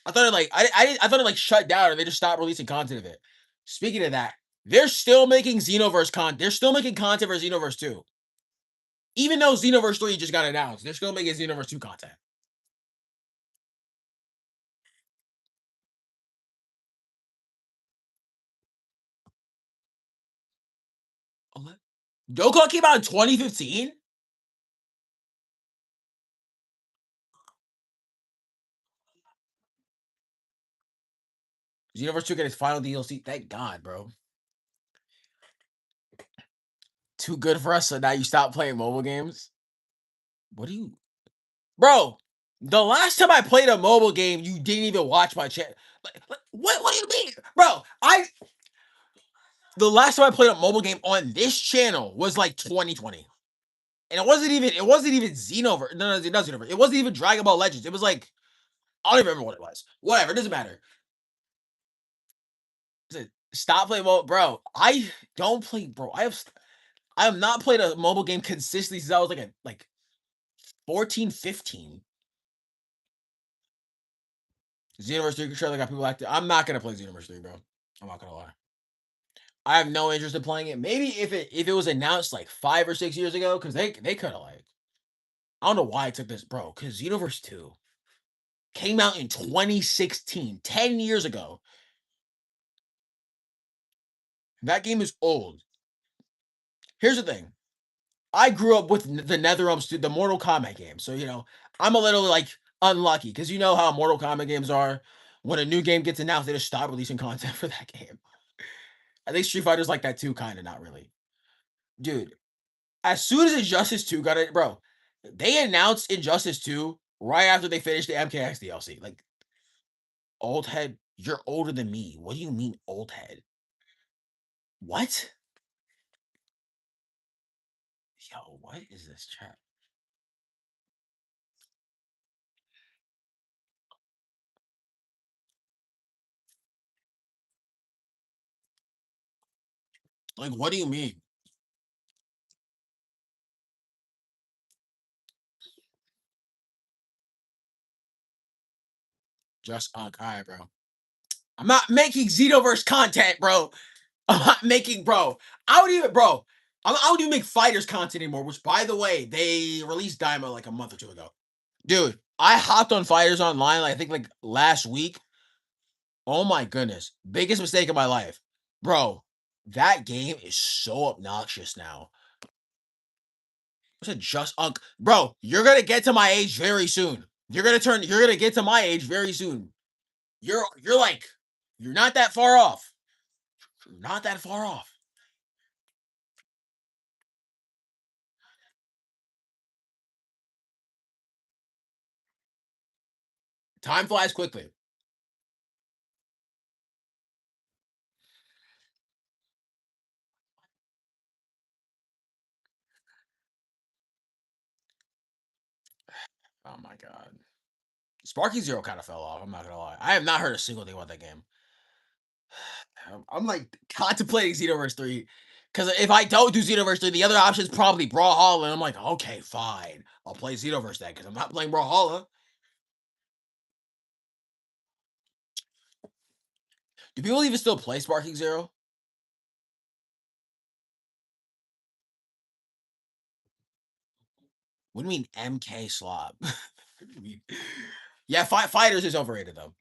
I thought it like I thought it like shut down or they just stopped releasing content of it. Speaking of that, they're still making Xenoverse content. They're still making content for Xenoverse 2. Even though Xenoverse 3 just got announced, they're still making Xenoverse 2 content. What? Dokkan came out in 2015? Xenoverse 2 got its final DLC. Thank God, bro. Too good for us, so now you stop playing mobile games? What do you Bro, the last time I played a mobile game, you didn't even watch my chat. What do you mean? Bro, I the last time I played a mobile game on this channel was like 2020. And it wasn't even Xenoverse. No, not Xenoverse. It wasn't even Dragon Ball Legends. It was like I don't even remember what it was. Whatever, it doesn't matter. Stop playing mobile, bro. I don't play, bro. I have not played a mobile game consistently since I was like 14, 15. Xenoverse 3 controller got people active. I'm not gonna play Xenoverse 3, bro. I'm not gonna lie. I have no interest in playing it. Maybe if it was announced like 5 or 6 years ago, because they could have like I don't know why I took this, bro. Because Xenoverse 2 came out in 2016, 10 years ago. That game is old. Here's the thing. I grew up with the NetherRealm, the Mortal Kombat game. So, I'm a little like unlucky because you know how Mortal Kombat games are. When a new game gets announced, they just stop releasing content for that game. I think Street Fighter's like that too, kind of, not really. Dude, as soon as Injustice 2 got it, bro, they announced Injustice 2 right after they finished the MKX DLC. Like, old head, you're older than me. What do you mean, old head? What? Yo, what is this chat? Like, what do you mean? Just okay, bro. I'm not making Xenoverse content, bro. I'm not making, bro. I don't even, bro. I don't even make fighters content anymore. Which, by the way, they released Daima like a month or two ago. Dude, I hopped on fighters online. I think like last week. Oh my goodness, biggest mistake of my life, bro. That game is so obnoxious now. What's it just bro? You're gonna get to my age very soon. You're gonna get to my age very soon. You're like, you're not that far off. You're not that far off. Time flies quickly. Oh my god. Sparky Zero kind of fell off. I'm not gonna lie. I have not heard a single thing about that game. I'm like contemplating Xenoverse 3. Because if I don't do Xenoverse 3, the other option is probably Brawlhalla. And I'm like, okay, fine. I'll play Xenoverse then because I'm not playing Brawlhalla. Do people even still play Sparking Zero? What do you mean MK Slob? What do you mean? Yeah, Fighters is overrated though.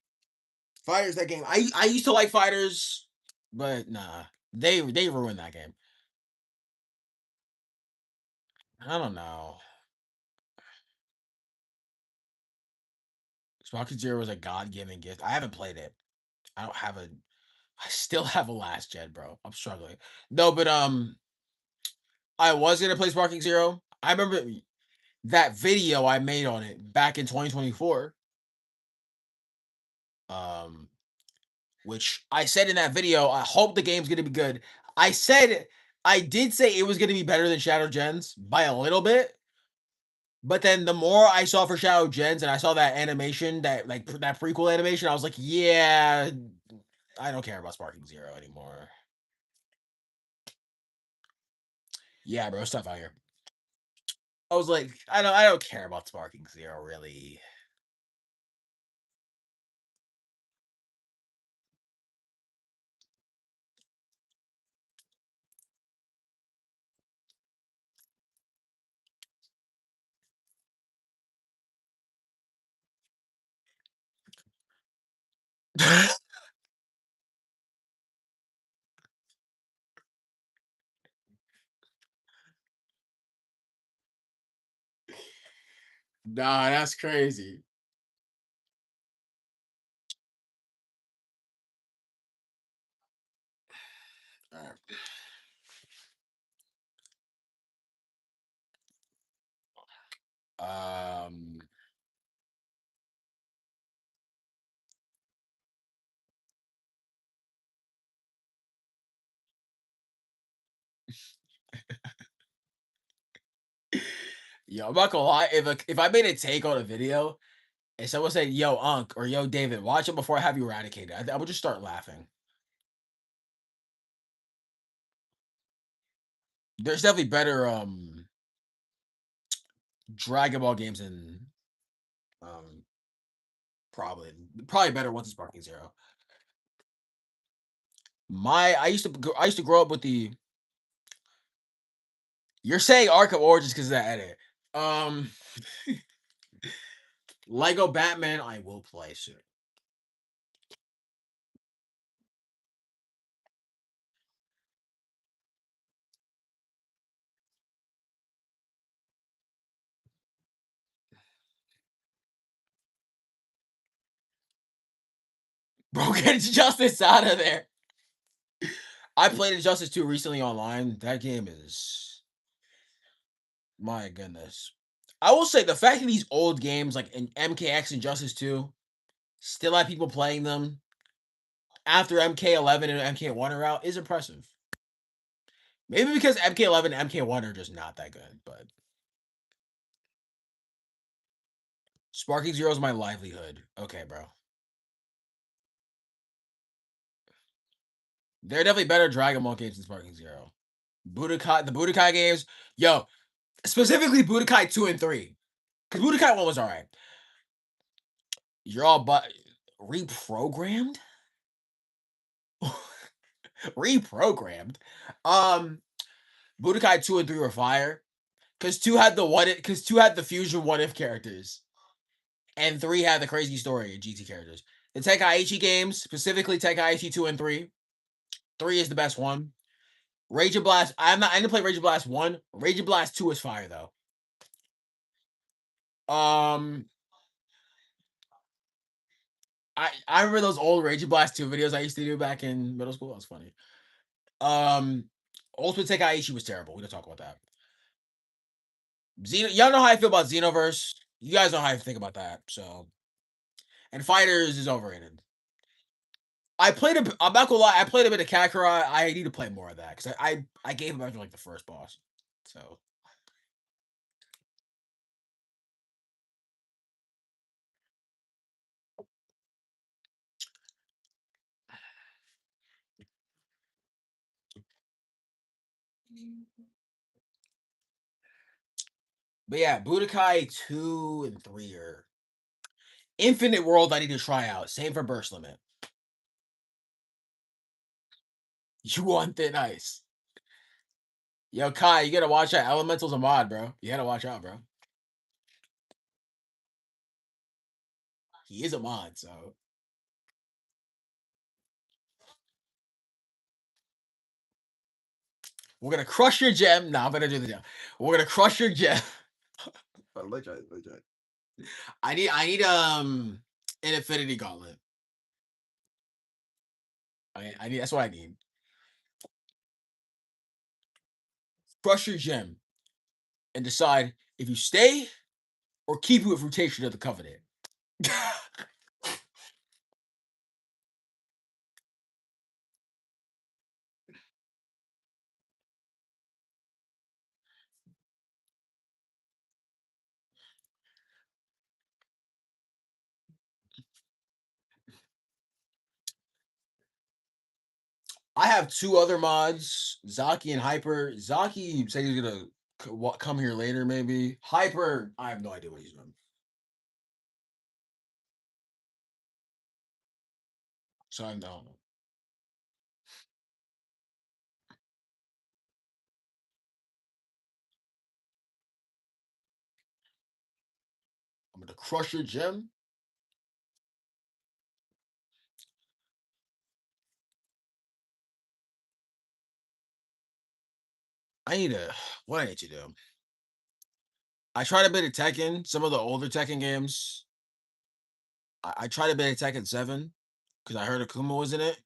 Fighters, that game. I used to like Fighters, but nah. They ruined that game. I don't know. Sparking Zero was a God-given gift. I haven't played it. I don't have a I still have a last gen, bro. I'm struggling. No, but I was gonna play Sparking Zero. I remember that video I made on it back in 2024. Um, which I said in that video, I hope the game's gonna be good. I said I did say it was gonna be better than Shadow Gens by a little bit, but then the more I saw for Shadow Gens and I saw that animation, that like that prequel animation, I was like, yeah, I don't care about Sparking Zero anymore. Yeah, bro, stuff out here. I was like, I don't care about Sparking Zero really. Nah, that's crazy. Um, yo, I'm not gonna lie. If I made a take on a video and someone said, "Yo, Unc" or "Yo, David, watch it before I have you eradicated," I would just start laughing. There's definitely better Dragon Ball games than um probably better ones than Sparking Zero. I used to grow up with the. You're saying Arc of Origins because of that edit. Um, Lego Batman, I will play soon. Bro, get Justice out of there. I played Injustice 2 recently online. That game is my goodness. I will say the fact that these old games like in MKX and Justice 2 still have people playing them after MK11 and MK1 are out is impressive. Maybe because MK11 and MK1 are just not that good, but Sparking Zero is my livelihood. Okay, bro. They're definitely better Dragon Ball games than Sparking Zero. The Budokai games, yo, specifically Budokai 2 and 3. Because Budokai 1 was alright. You're all but reprogrammed? Reprogrammed. Um, Budokai 2 and 3 were fire. Because two had the fusion what if characters. And 3 had the crazy story and GT characters. The Tenkaichi games, specifically Tenkaichi 2 and 3. 3 is the best one. Rage and Blast. I didn't play Rage and Blast 1. Rage and Blast 2 is fire though. Um I remember those old Rage and Blast 2 videos I used to do back in middle school. That was funny. Um Ultimate Tenkaichi was terrible. We don't talk about that. Y'all know how I feel about Xenoverse. You guys know how I think about that. So, and Fighters is overrated. I'm not gonna lie. I played a bit of Kakarot. I need to play more of that because I gave him after like the first boss. So, but yeah, Budokai 2 and 3 are Infinite World. I need to try out. Same for Burst Limit. You want thin ice? Yo, Kai, you gotta watch out. Elemental's a mod, bro. You gotta watch out, bro. He is a mod, so we're gonna crush your gem. Nah, I'm gonna do the gem. We're gonna crush your gem. Legit, legit. I need an Infinity Gauntlet. I need that's what I need. Crush your gem and decide if you stay or keep it with rotation of the Covenant. I have two other mods, Zaki and Hyper. Zaki said he's gonna come here later, maybe. Hyper, I have no idea what he's doing. So I don't know. I'm gonna crush your gem. I need to. What I need to do? I tried a bit of Tekken, some of the older Tekken games. I tried a bit of Tekken 7 because I heard Akuma was in it.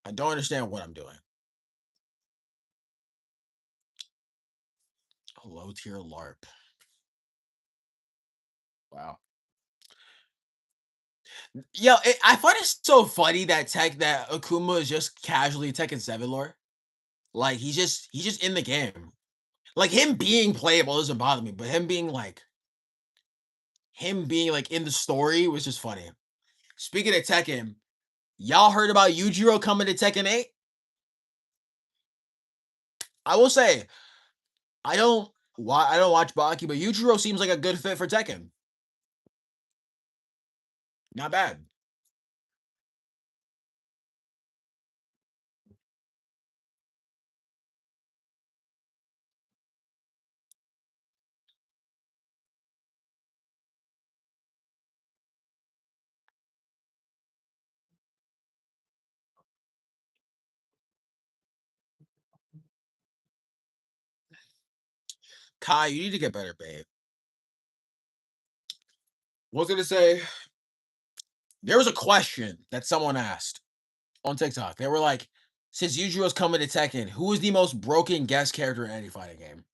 I don't understand what I'm doing. A low tier LARP. Wow. Yo, I find it so funny that that Akuma is just casually Tekken 7 lore. Like he's just in the game. Like him being playable doesn't bother me, but him being like in the story was just funny. Speaking of Tekken, y'all heard about Yujiro coming to Tekken 8? I will say, I don't watch Baki, but Yujiro seems like a good fit for Tekken. Not bad. Kai, you need to get better, babe. What was gonna say? There was a question that someone asked on TikTok. They were like, since Yujiro's coming to Tekken, who is the most broken guest character in any fighting game?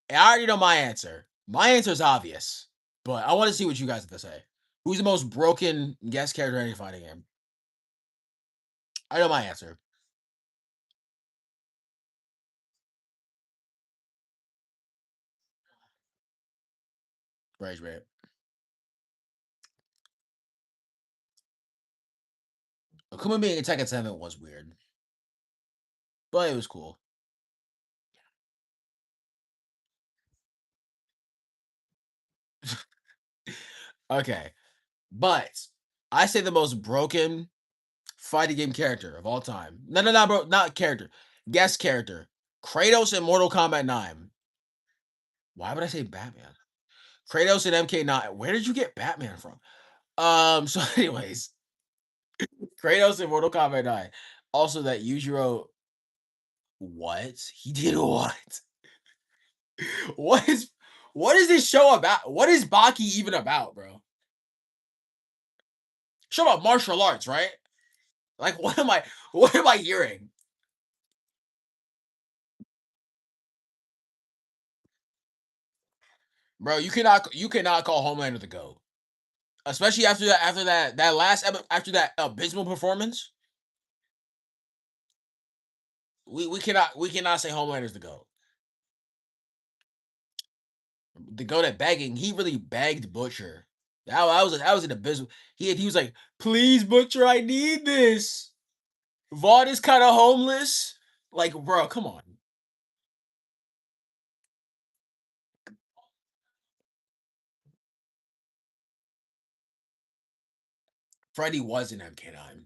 And I already know my answer. My answer is obvious, but I want to see what you guys have to say. Who's the most broken guest character in any fighting game? I know my answer. Rage Bait. Akuma being in Tekken 7 was weird, but it was cool. Okay, but I say the most broken fighting game character of all time. No, no, no, bro, not character. Guest character. Kratos in Mortal Kombat 9. Why would I say Batman? Kratos and MK9. Where did you get Batman from? So anyways, Kratos in Mortal Kombat 9. Also that Yujiro what? He did what? What is what is this show about? What is Baki even about, bro? Show about martial arts, right? Like what am I hearing? Bro, you cannot call Homelander the GOAT. Especially after that abysmal performance. We cannot say Homelander's the GOAT. The GOAT at begging, he really begged Butcher. That was an abysmal. He was like, please, Butcher, I need this. Vaughn is kind of homeless. Like, bro, come on. Freddy was in MK9.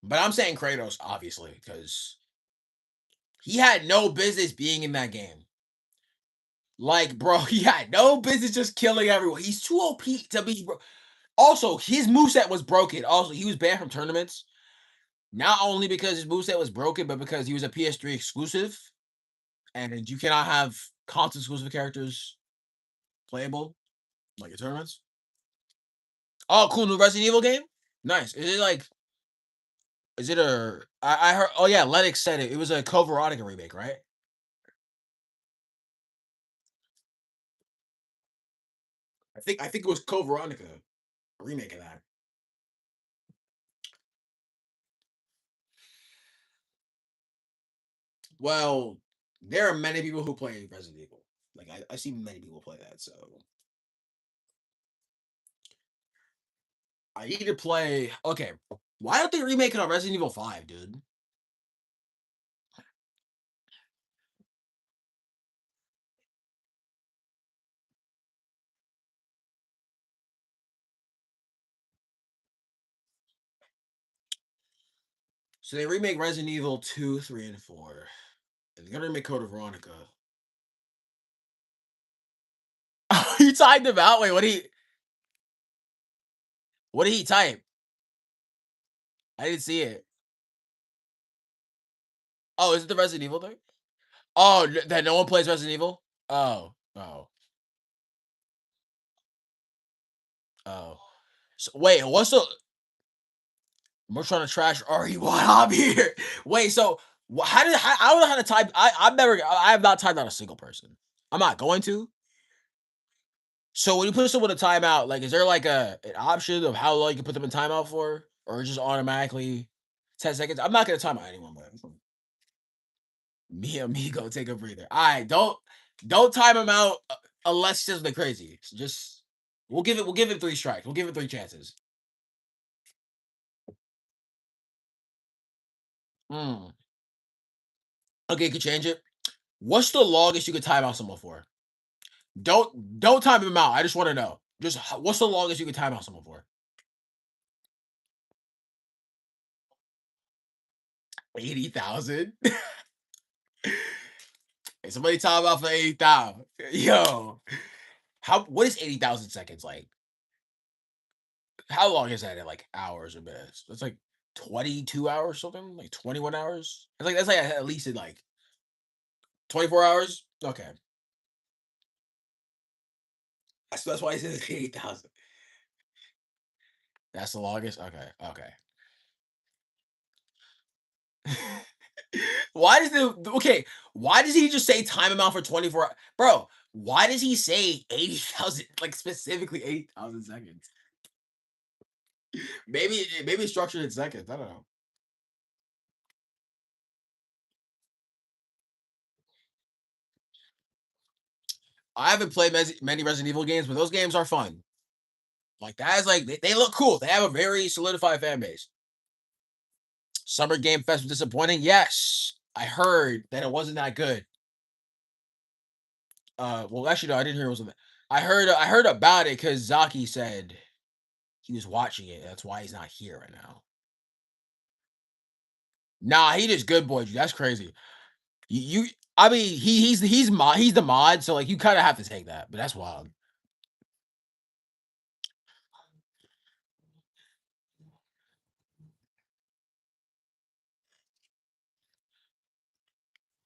But I'm saying Kratos, obviously, because he had no business being in that game. Like, bro, he had no business just killing everyone. He's too OP to be. Also, his moveset was broken. Also, he was banned from tournaments. Not only because his moveset was broken, but because he was a PS3 exclusive. And you cannot have console exclusive characters playable like in tournaments. Oh, cool new Resident Evil game. Nice. Is it a I heard oh yeah, Lennox said it. It was a Code Veronica remake, right? I think it was Code Veronica, a remake of that. Well, there are many people who play Resident Evil. Like I see many people play that, so I need to play. Okay, why don't they remake it on Resident Evil 5, dude? So they remake Resident Evil 2, 3, and 4. And they're gonna remake Code of Veronica. Oh, you typed him out? Wait, what did he type? I didn't see it. Oh, is it the Resident Evil thing? Oh, that no one plays Resident Evil? Oh, oh, oh. So wait, what's the we're trying to trash RE1. I'm here. Wait, so how I don't know how to type. I have not typed out a single person. I'm not going to. So when you put someone in timeout, like, is there like an option of how long you can put them in timeout for, or just automatically 10 seconds? I'm not gonna time out anyone, but me and me go take a breather. All right, don't time him out unless it's something crazy. So just we'll give it 3 strikes. We'll give it 3 chances. Hmm. Okay, you can change it. What's the longest you could time out someone for? Don't time him out. I just want to know. Just what's the longest you could time out someone for? 80,000. Hey, somebody time out for 80,000. Yo, how what is 80,000 seconds like? How long is that in like hours or minutes? That's like 22 hours something, like 21 hours. That's like at least in like 24 hours. Okay, that's why I said 80,000. That's the longest. Okay, okay. Why does the okay? Why does he just say time amount for 24 bro? Why does he say 80,000 like specifically 80,000 seconds? Maybe it's structured in seconds. I don't know. I haven't played many Resident Evil games, but those games are fun. Like that is like they look cool. They have a very solidified fan base. Summer Game Fest was disappointing. Yes, I heard that it wasn't that good. Well, actually, no, I didn't hear it wasn't. I heard about it because Zaki said he was watching it. That's why he's not here right now. Nah, he just good boy. That's crazy. You I mean, he's the mod, so like you kind of have to take that. But that's wild.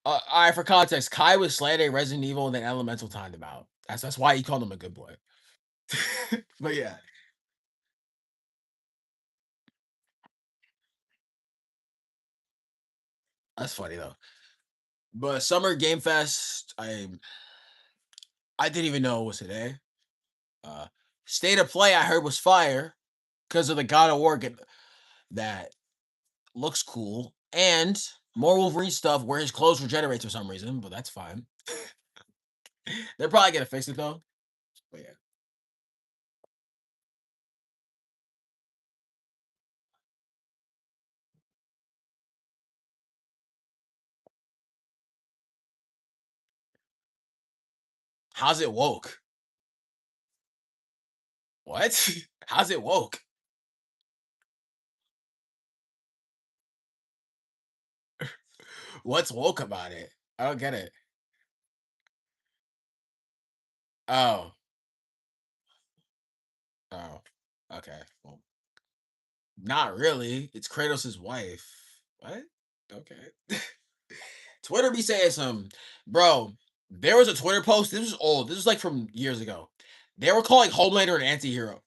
All right, for context, Kai was slandering Resident Evil and then Elemental timed him out. That's why he called him a good boy. But yeah, that's funny though. But Summer Game Fest, I didn't even know it was today. Uh, State of Play I heard was fire because of the God of War that looks cool and more Wolverine stuff where his clothes regenerate for some reason, but that's fine. They're probably gonna fix it though. But yeah, how's it woke? What? How's it woke? What's woke about it? I don't get it. Oh, oh, okay. Well, not really. It's Kratos' wife. What? Okay. Twitter be saying some, bro. There was a Twitter post. This was old. This was like from years ago. They were calling Homelander an anti-hero.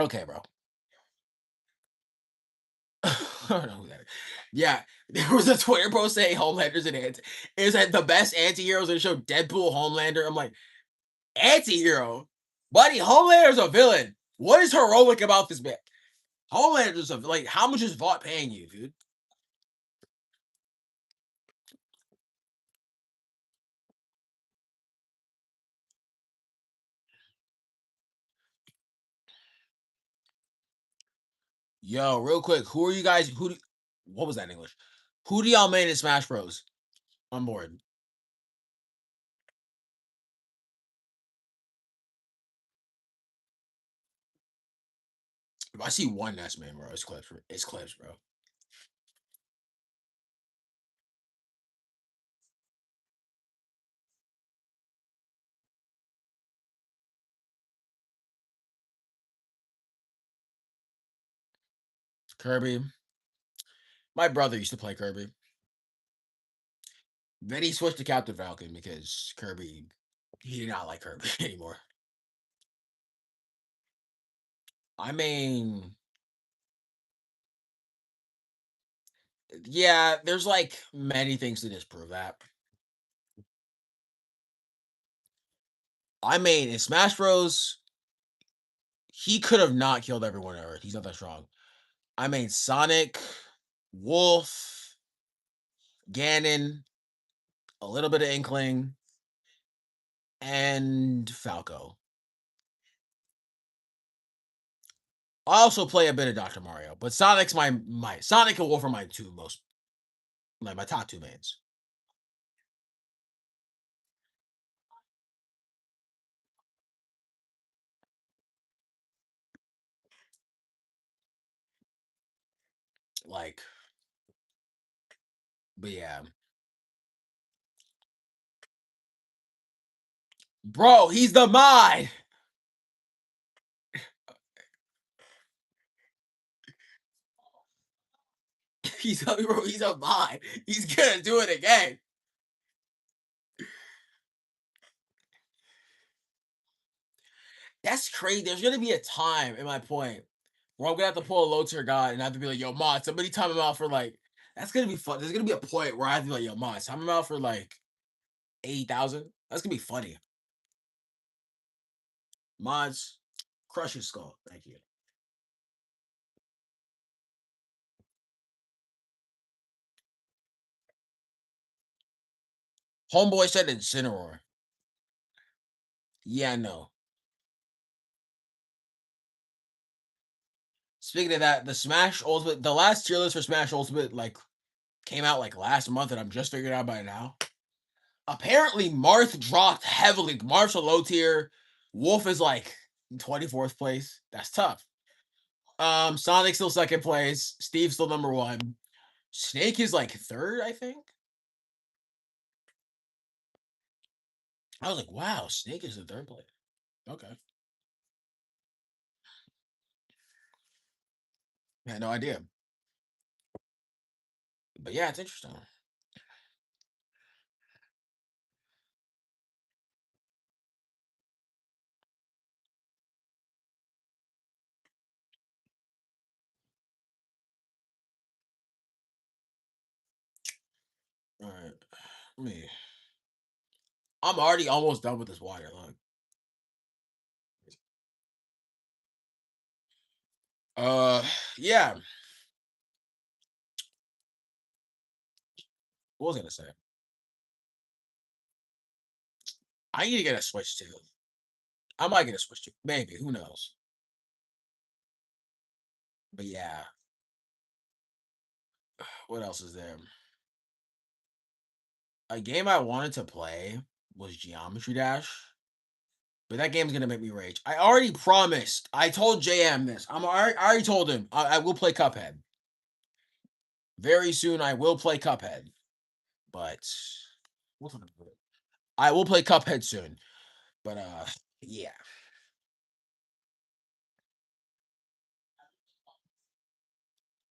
Okay, bro. I don't know who that is. Yeah, there was a Twitter post saying Homelander's an anti. It said the best anti-heroes in the show, Deadpool, Homelander. I'm like, anti-hero? Buddy, Homelander's a villain. What is heroic about this man? Homelander's a like, how much is Vought paying you, dude? Yo, real quick, who are you guys? What was that in English? Who do y'all main in Smash Bros? On board. If I see one Ness man, bro, it's clips. It's clips, bro. Kirby. My brother used to play Kirby. Then he switched to Captain Falcon because Kirby, he did not like Kirby anymore. I mean, yeah, there's like many things to disprove that. I mean, in Smash Bros, he could have not killed everyone ever. He's not that strong. I mean, Sonic, Wolf, Ganon, a little bit of Inkling, and Falco. I also play a bit of Dr. Mario, but Sonic's my Sonic and Wolf are my two most like my top two mains. Like, but yeah, bro, he's the mod. He's a mod. He's gonna do it again. That's crazy. There's gonna be a time in my point where I'm gonna have to pull a low tier guy and I have to be like, yo, mod, somebody time him out for like that's gonna be fun. There's gonna be a point where I have to be like, yo, mod, time him out for like 80,000. That's gonna be funny. Mods, crush your skull. Thank you. Homeboy said Incineroar. Yeah, I know. Speaking of that, the Smash Ultimate, the last tier list for Smash Ultimate like came out like last month, and I'm just figuring out by now. Apparently, Marth dropped heavily. Marth's a low tier. Wolf is like 24th place. That's tough. Sonic still second place. Steve's still number one. Snake is like third, I think. I was like, wow, Snake is in third place. Okay. I had no idea. But yeah, it's interesting. All right. Me. I'm already almost done with this water. Look. Uh yeah. What was I gonna say? I need to get a Switch too. I might get a Switch too. Maybe. Who knows? But yeah. What else is there? A game I wanted to play was Geometry Dash, but that game's gonna make me rage. I already promised. I told JM this. I already told him I will play Cuphead very soon. I will play Cuphead, but we'll talk about it. I will play Cuphead soon. But yeah,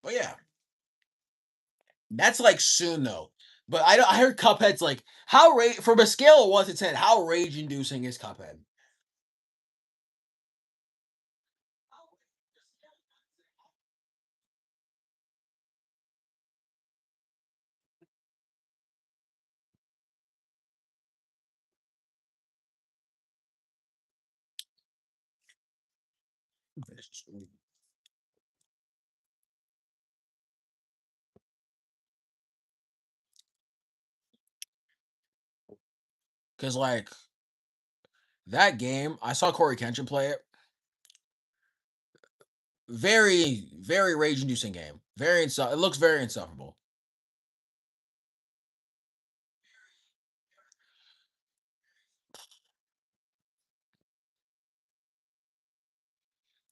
but yeah, that's like soon though. But I heard Cuphead's like from a scale of 1 to 10, how rage inducing is Cuphead? Because like that game, I saw Corey Kenshin play it. Very rage inducing game. It looks very insufferable.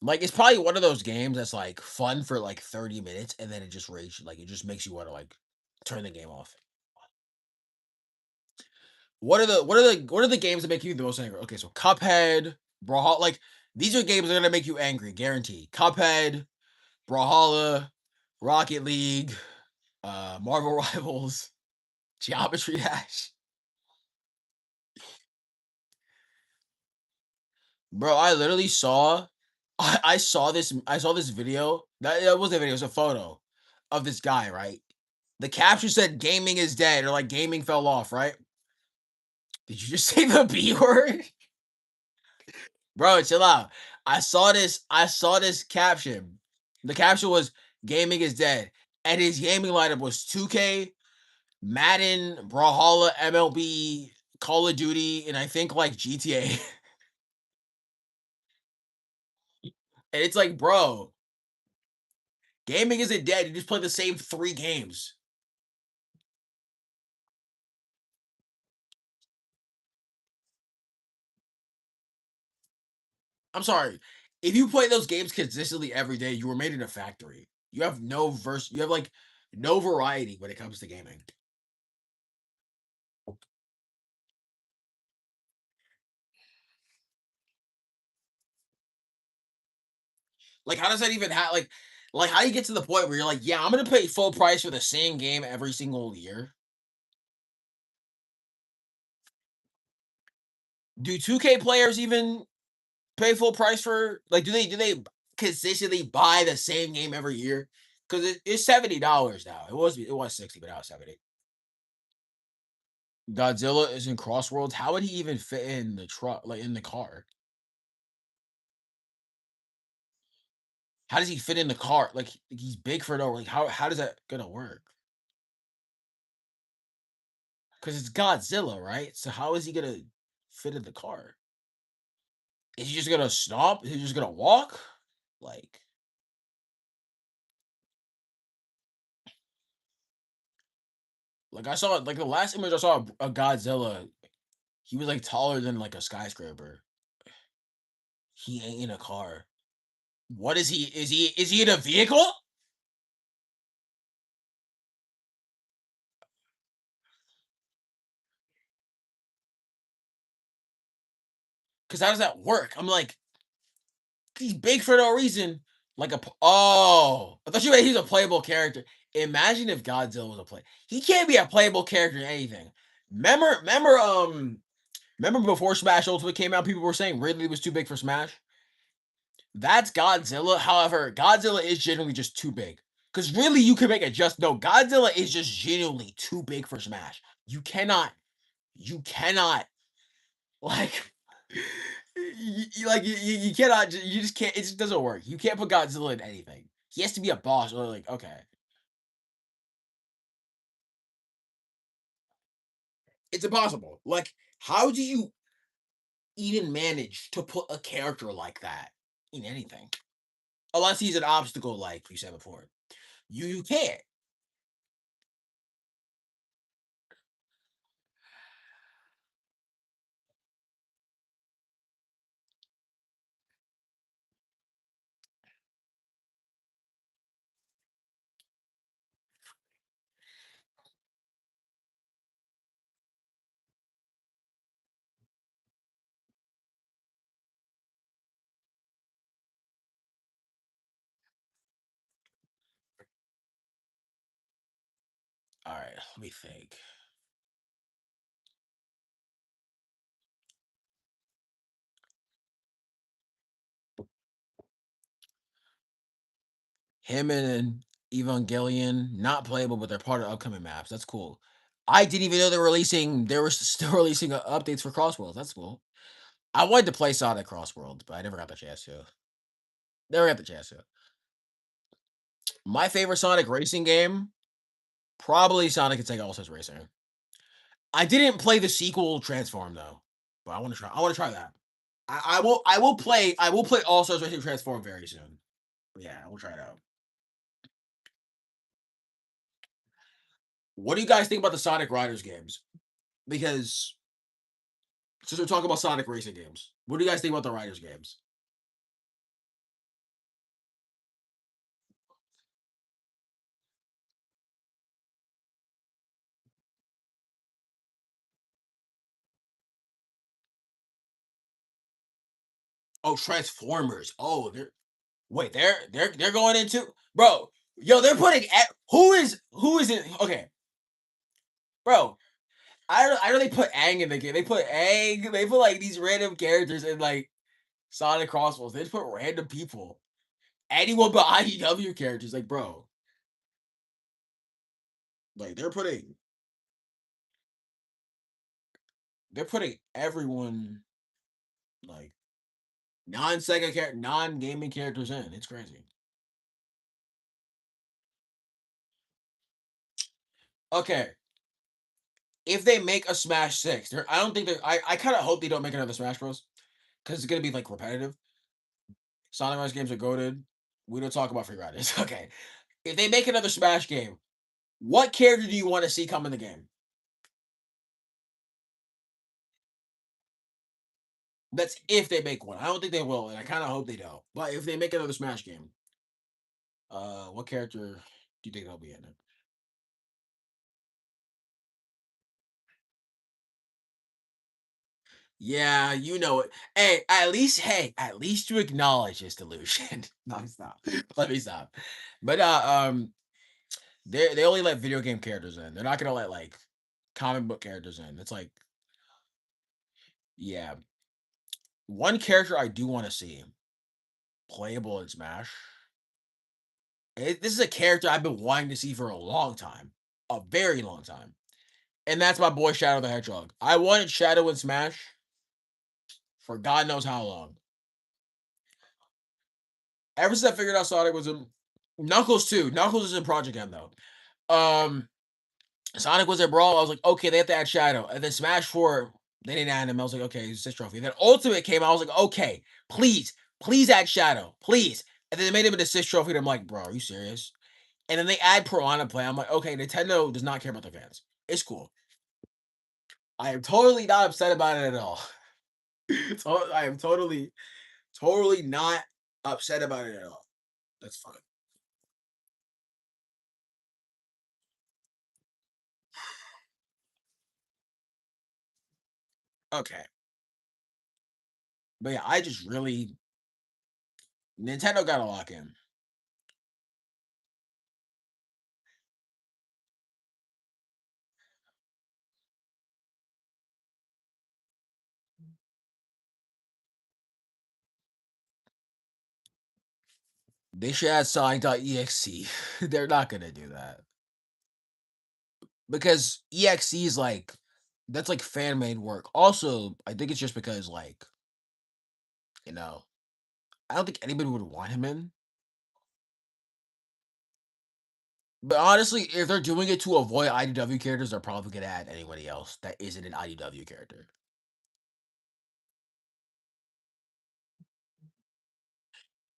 Like, it's probably one of those games that's, like, fun for, like, 30 minutes, and then it just rage like, it just makes you wanna, like, turn the game off. What are the games that make you the most angry? Okay, so Cuphead, Brawlhalla like, these are games that are gonna make you angry, guaranteed. Cuphead, Brawlhalla, Rocket League, Marvel Rivals, Geometry Dash. Bro, I literally saw I saw this video. That wasn't a video, it was a photo of this guy, right? The caption said gaming is dead or like gaming fell off, right? Did you just say the B word? Bro, chill out. I saw this caption. The caption was gaming is dead. And his gaming lineup was 2K, Madden, Brawlhalla, MLB, Call of Duty, and I think like GTA. And it's like, bro, gaming isn't dead. You just play the same three games. I'm sorry. If you play those games consistently every day, you were made in a factory. You have like no variety when it comes to gaming. Like, how does that even have like how do you get to the point where you're like, yeah, I'm gonna pay full price for the same game every single year? Do 2K players even pay full price for like do they consistently buy the same game every year? Because it's $70 now. It was 60, but now it's 70. Godzilla is in Crossworlds. How would he even fit in the truck, like in the car? How does he fit in the car? Like he's big for no like how does that gonna work? Because it's Godzilla, right? So how is he gonna fit in the car? Is he just gonna stop? Is he just gonna walk? Like like I saw like the last image I saw a Godzilla, he was like taller than like a skyscraper. He ain't in a car. What is he? Is he in a vehicle? Because how does that work? I'm like, he's big for no reason. Oh, I thought you meant he's a playable character. Imagine if Godzilla was a play. He can't be a playable character in anything. Remember before Smash Ultimate came out, people were saying Ridley was too big for Smash. That's Godzilla. However, Godzilla is genuinely just too big. Because really, you can make it just no. Godzilla is just genuinely too big for Smash. You cannot like you cannot you just can't it just doesn't work. You can't put Godzilla in anything. He has to be a boss or like okay. It's impossible. Like how do you even manage to put a character like that in anything? Unless he's an obstacle like you said before. You can't. All right, let me think. Him and Evangelion, not playable, but they're part of upcoming maps. That's cool. I didn't even know they were still releasing updates for Crossworlds. That's cool. I wanted to play Sonic Crossworlds, but I never got the chance to. Never got the chance to. My favorite Sonic racing game, probably Sonic and Sega All Stars Racing. I didn't play the sequel Transform though, but I want to try. I want to try that. I will play All Stars Racing Transform very soon. Yeah, we'll try it out. What do you guys think about the Sonic Riders games? Because since we're talking about Sonic racing games, what do you guys think about the Riders games? Oh, Transformers. Oh, they're going into bro. Yo, they're putting who is it? Okay, bro. I know they put Aang in the game. They put Aang. They put like these random characters in like Sonic Crossbows. They just put random people. Anyone but IDW characters. Like, bro, like they're putting everyone like non-gaming characters in. It's crazy. Okay, if they make a Smash Six, I don't think they're. I kind of hope they don't make another Smash Bros. Because it's gonna be like repetitive. Sonic Rise games are goaded. We don't talk about free riders. Okay, if they make another Smash game, what character do you want to see come in the game? That's if they make one. I don't think they will, and I kind of hope they don't. But if they make another Smash game, what character do you think they'll be in it? Yeah, you know it. Hey, at least you acknowledge his delusion. No, stop. Let me stop. But they only let video game characters in. They're not gonna let like comic book characters in. It's like, yeah. One character I do want to see playable in Smash. This is a character I've been wanting to see for a long time, a very long time, and that's my boy Shadow the Hedgehog. I wanted Shadow in Smash for God knows how long. Ever since I figured out Sonic was in Knuckles too. Knuckles is in Project M though. Sonic was in Brawl. I was like, okay, they have to add Shadow, and then Smash Four they didn't add him. I was like, okay, he's this trophy. And then Ultimate came out. I was like, okay, please add Shadow, please. And then they made him an assist trophy. And I'm like, bro, are you serious? And then they add Piranha Play. I'm like, okay, Nintendo does not care about their fans. It's cool. I am totally not upset about it at all. I am totally not upset about it at all. That's fine. Okay. But yeah, I just really Nintendo got to lock in. They should add Sonic.exe. They're not gonna do that because exe is like that's like fan made work. Also, I think it's just because like you know I don't think anybody would want him in. But honestly, if they're doing it to avoid IDW characters, they're probably gonna add anybody else that isn't an IDW character.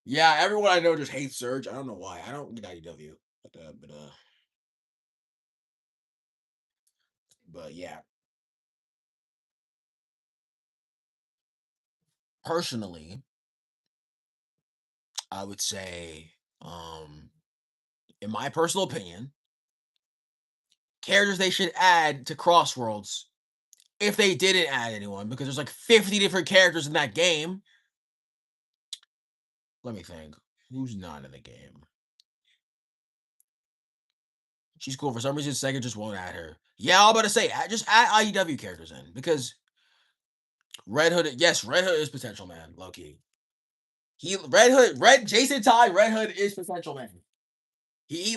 Yeah, everyone I know just hates Surge. I don't know why. I don't get IDW, but yeah. Personally, I would say, in my personal opinion, characters they should add to Crossroads if they didn't add anyone because there's like 50 different characters in that game. Let me think. Who's not in the game? She's cool. For some reason, Sega just won't add her. Yeah, I'm about to say, just add IEW characters in because Red Hood, yes, Red Hood is potential man, low key. Red Jason Todd, Red Hood is potential man. He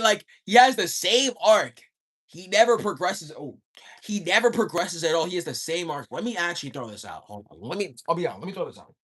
has the same arc. He never progresses. Oh, he never progresses at all. He has the same arc. Let me actually throw this out. Hold on. I'll be honest. Let me throw this out.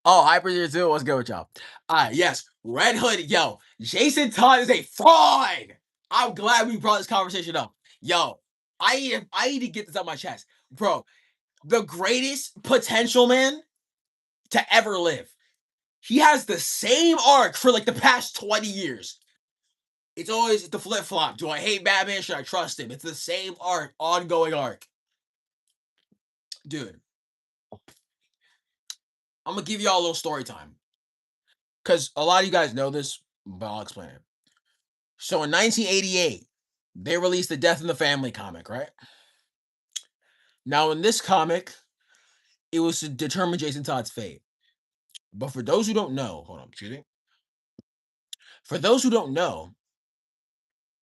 Oh, Hyper Zero Two, what's good with y'all? Yes, Red Hood, yo, Jason Todd is a fraud. I'm glad we brought this conversation up. Yo, I need to get this out my chest, bro. The greatest potential man to ever live. He has the same arc for like the past 20 years. It's always the flip flop. Do I hate Batman? Should I trust him? It's the same arc, ongoing arc. Dude, I'm gonna give y'all a little story time. Because a lot of you guys know this, but I'll explain it. So in 1988, they released the Death in the Family comic, right? Now, in this comic, it was to determine Jason Todd's fate. But for those who don't know, hold on, excuse me. For those who don't know,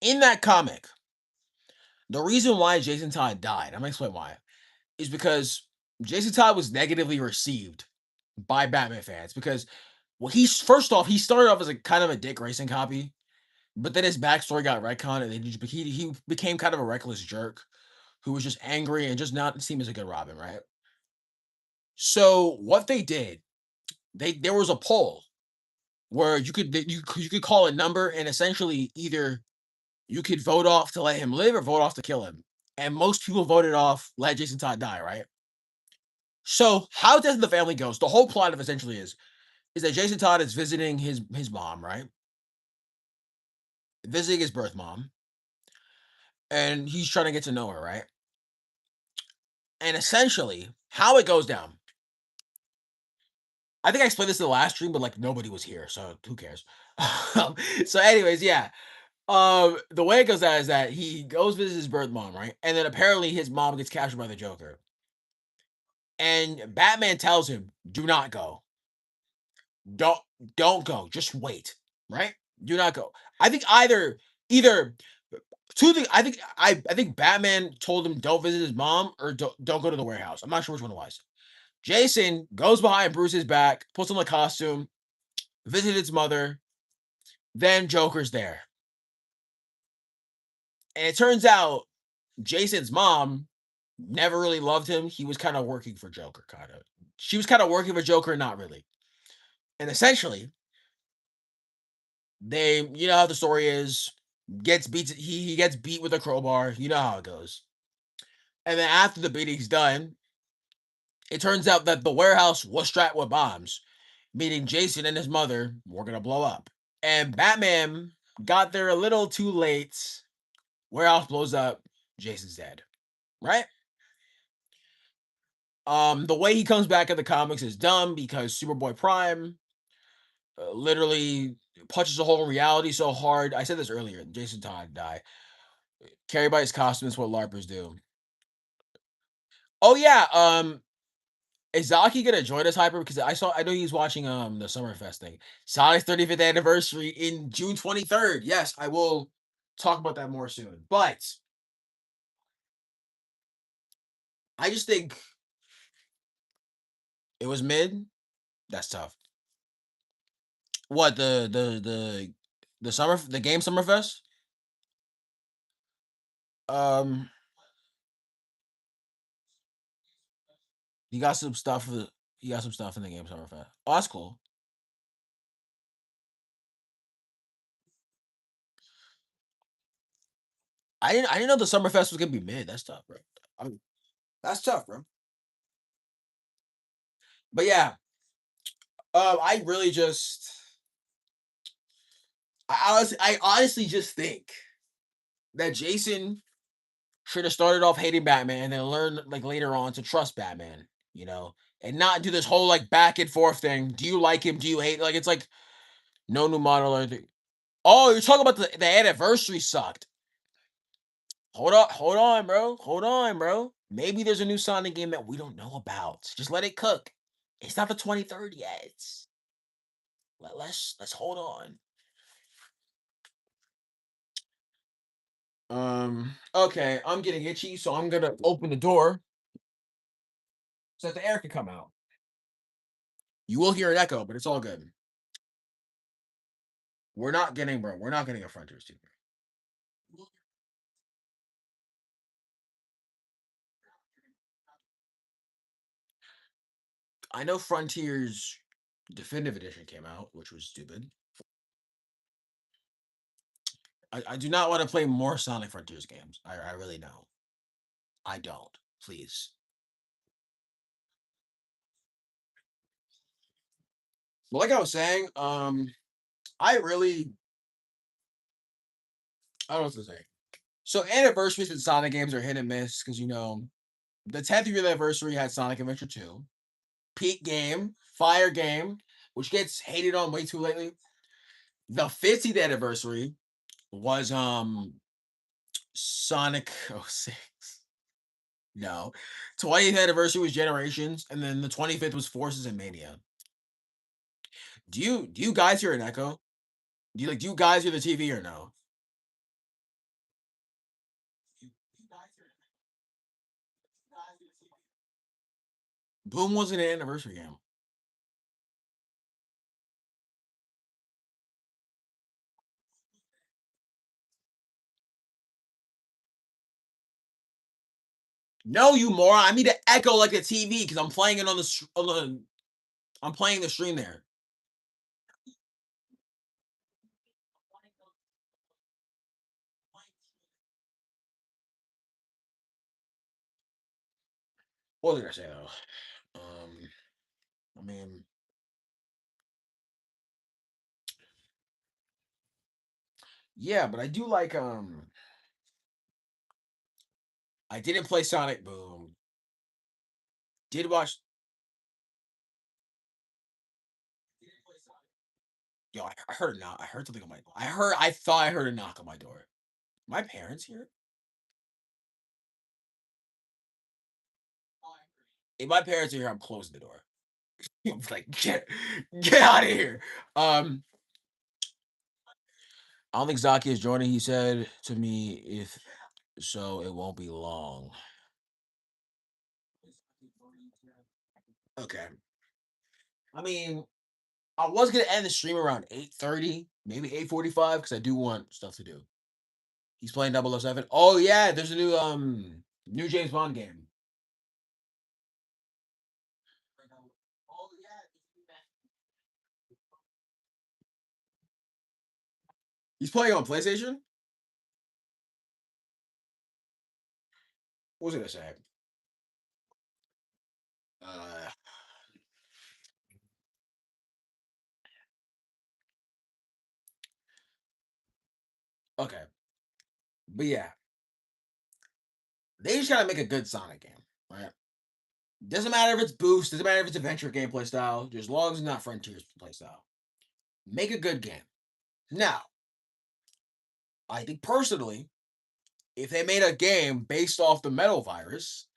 in that comic, the reason why Jason Todd died, I'm gonna explain why, is because Jason Todd was negatively received by Batman fans because well, he's first off, he started off as a kind of a Dick Grayson copy, but then his backstory got retconned and he became kind of a reckless jerk who was just angry and just not seem as a good Robin, right? So what they did, they there was a poll where you could call a number and essentially either you could vote off to let him live or vote off to kill him. And most people voted off let Jason Todd die, right? So how Death in the Family goes, the whole plot of essentially is that Jason Todd is visiting his mom, right? Visiting his birth mom, and he's trying to get to know her, right? And essentially, how it goes down. I think I explained this in the last stream, but like nobody was here, so who cares? So, anyways, yeah. The way it goes down is that he goes visit his birth mom, right? And then apparently his mom gets captured by the Joker. And Batman tells him, do not go. Don't don't go. Just wait. Right? Do not go. I think either two things. I think Batman told him don't visit his mom or don't go to the warehouse. I'm not sure which one it was. Jason goes behind Bruce's back, puts on the costume, visits his mother, then Joker's there. And it turns out Jason's mom never really loved him. He was kind of working for Joker, kind of. She was kind of working for Joker, not really. And essentially, they, you know how the story is, gets beat. He gets beat with a crowbar. You know how it goes. And then after the beating's done, it turns out that the warehouse was strapped with bombs, meaning Jason and his mother were gonna blow up. And Batman got there a little too late. Warehouse blows up. Jason's dead. Right? The way he comes back in the comics is dumb because Superboy Prime literally punches a hole in reality so hard. I said this earlier. Jason Todd died. Carry by his costume is what LARPers do. Oh yeah. Is Zaki gonna join us, Hyper? Because I know he's watching the Summerfest thing. Sonic's 35th anniversary in June 23rd. Yes, I will talk about that more soon. But I just think it was mid. That's tough. What the game Summerfest? Um, he got some stuff. He got some stuff in the game Summerfest. Oh, that's cool. I didn't know the Summerfest was gonna be mid. That's tough, bro. I mean, that's tough, bro. But yeah, I really just I honestly just think that Jason should have started off hating Batman and then learn like later on to trust Batman, you know, and not do this whole like back and forth thing. Do you like him? Do you hate? Like it's like no new model or anything. Oh, you're talking about the anniversary sucked. Hold on, bro. Maybe there's a new Sonic game that we don't know about. Just let it cook. It's not the 23rd yet. Let's hold on. Okay, I'm getting itchy, so I'm gonna open the door so that the air can come out. You will hear an echo, but it's all good. We're not getting a Frontiers 2. I know Frontiers Definitive Edition came out, which was stupid. I do not want to play more Sonic Frontiers games. I really know. I don't. Please. But like I was saying, I really I don't know what to say. So anniversaries in Sonic games are hit and miss because the 10th year anniversary had Sonic Adventure 2, Peak Game, Fire Game, which gets hated on way too lately. The 50th anniversary was Sonic '06. No. 20th anniversary was Generations, and then the 25th was Forces and Mania. Do you guys hear an echo? Do you guys hear the TV or no? Boom wasn't an anniversary game. No, you moron! I need to echo like the TV because I'm playing it I'm playing the stream there. What was I gonna say though? I mean, yeah, but I do like I didn't play Sonic Boom. Did watch Yo, I heard a knock. I heard something on my I thought I heard a knock on my door. My parents here? If my parents are here, I'm closing the door. I'm like, get out of here. Um, I don't think Zaki is joining. He said to me, if so, it won't be long. Okay. I mean, I was gonna end the stream around 8:30, maybe 8:45, because I do want stuff to do. He's playing 007. Oh yeah, there's a new James Bond game. He's playing on PlayStation? What was I gonna say? Uh okay. But yeah, they just gotta make a good Sonic game, right? Doesn't matter if it's boost, doesn't matter if it's adventure gameplay style, just as long as it's not Frontiers play style. Make a good game. Now, I think personally, if they made a game based off the Metal Virus,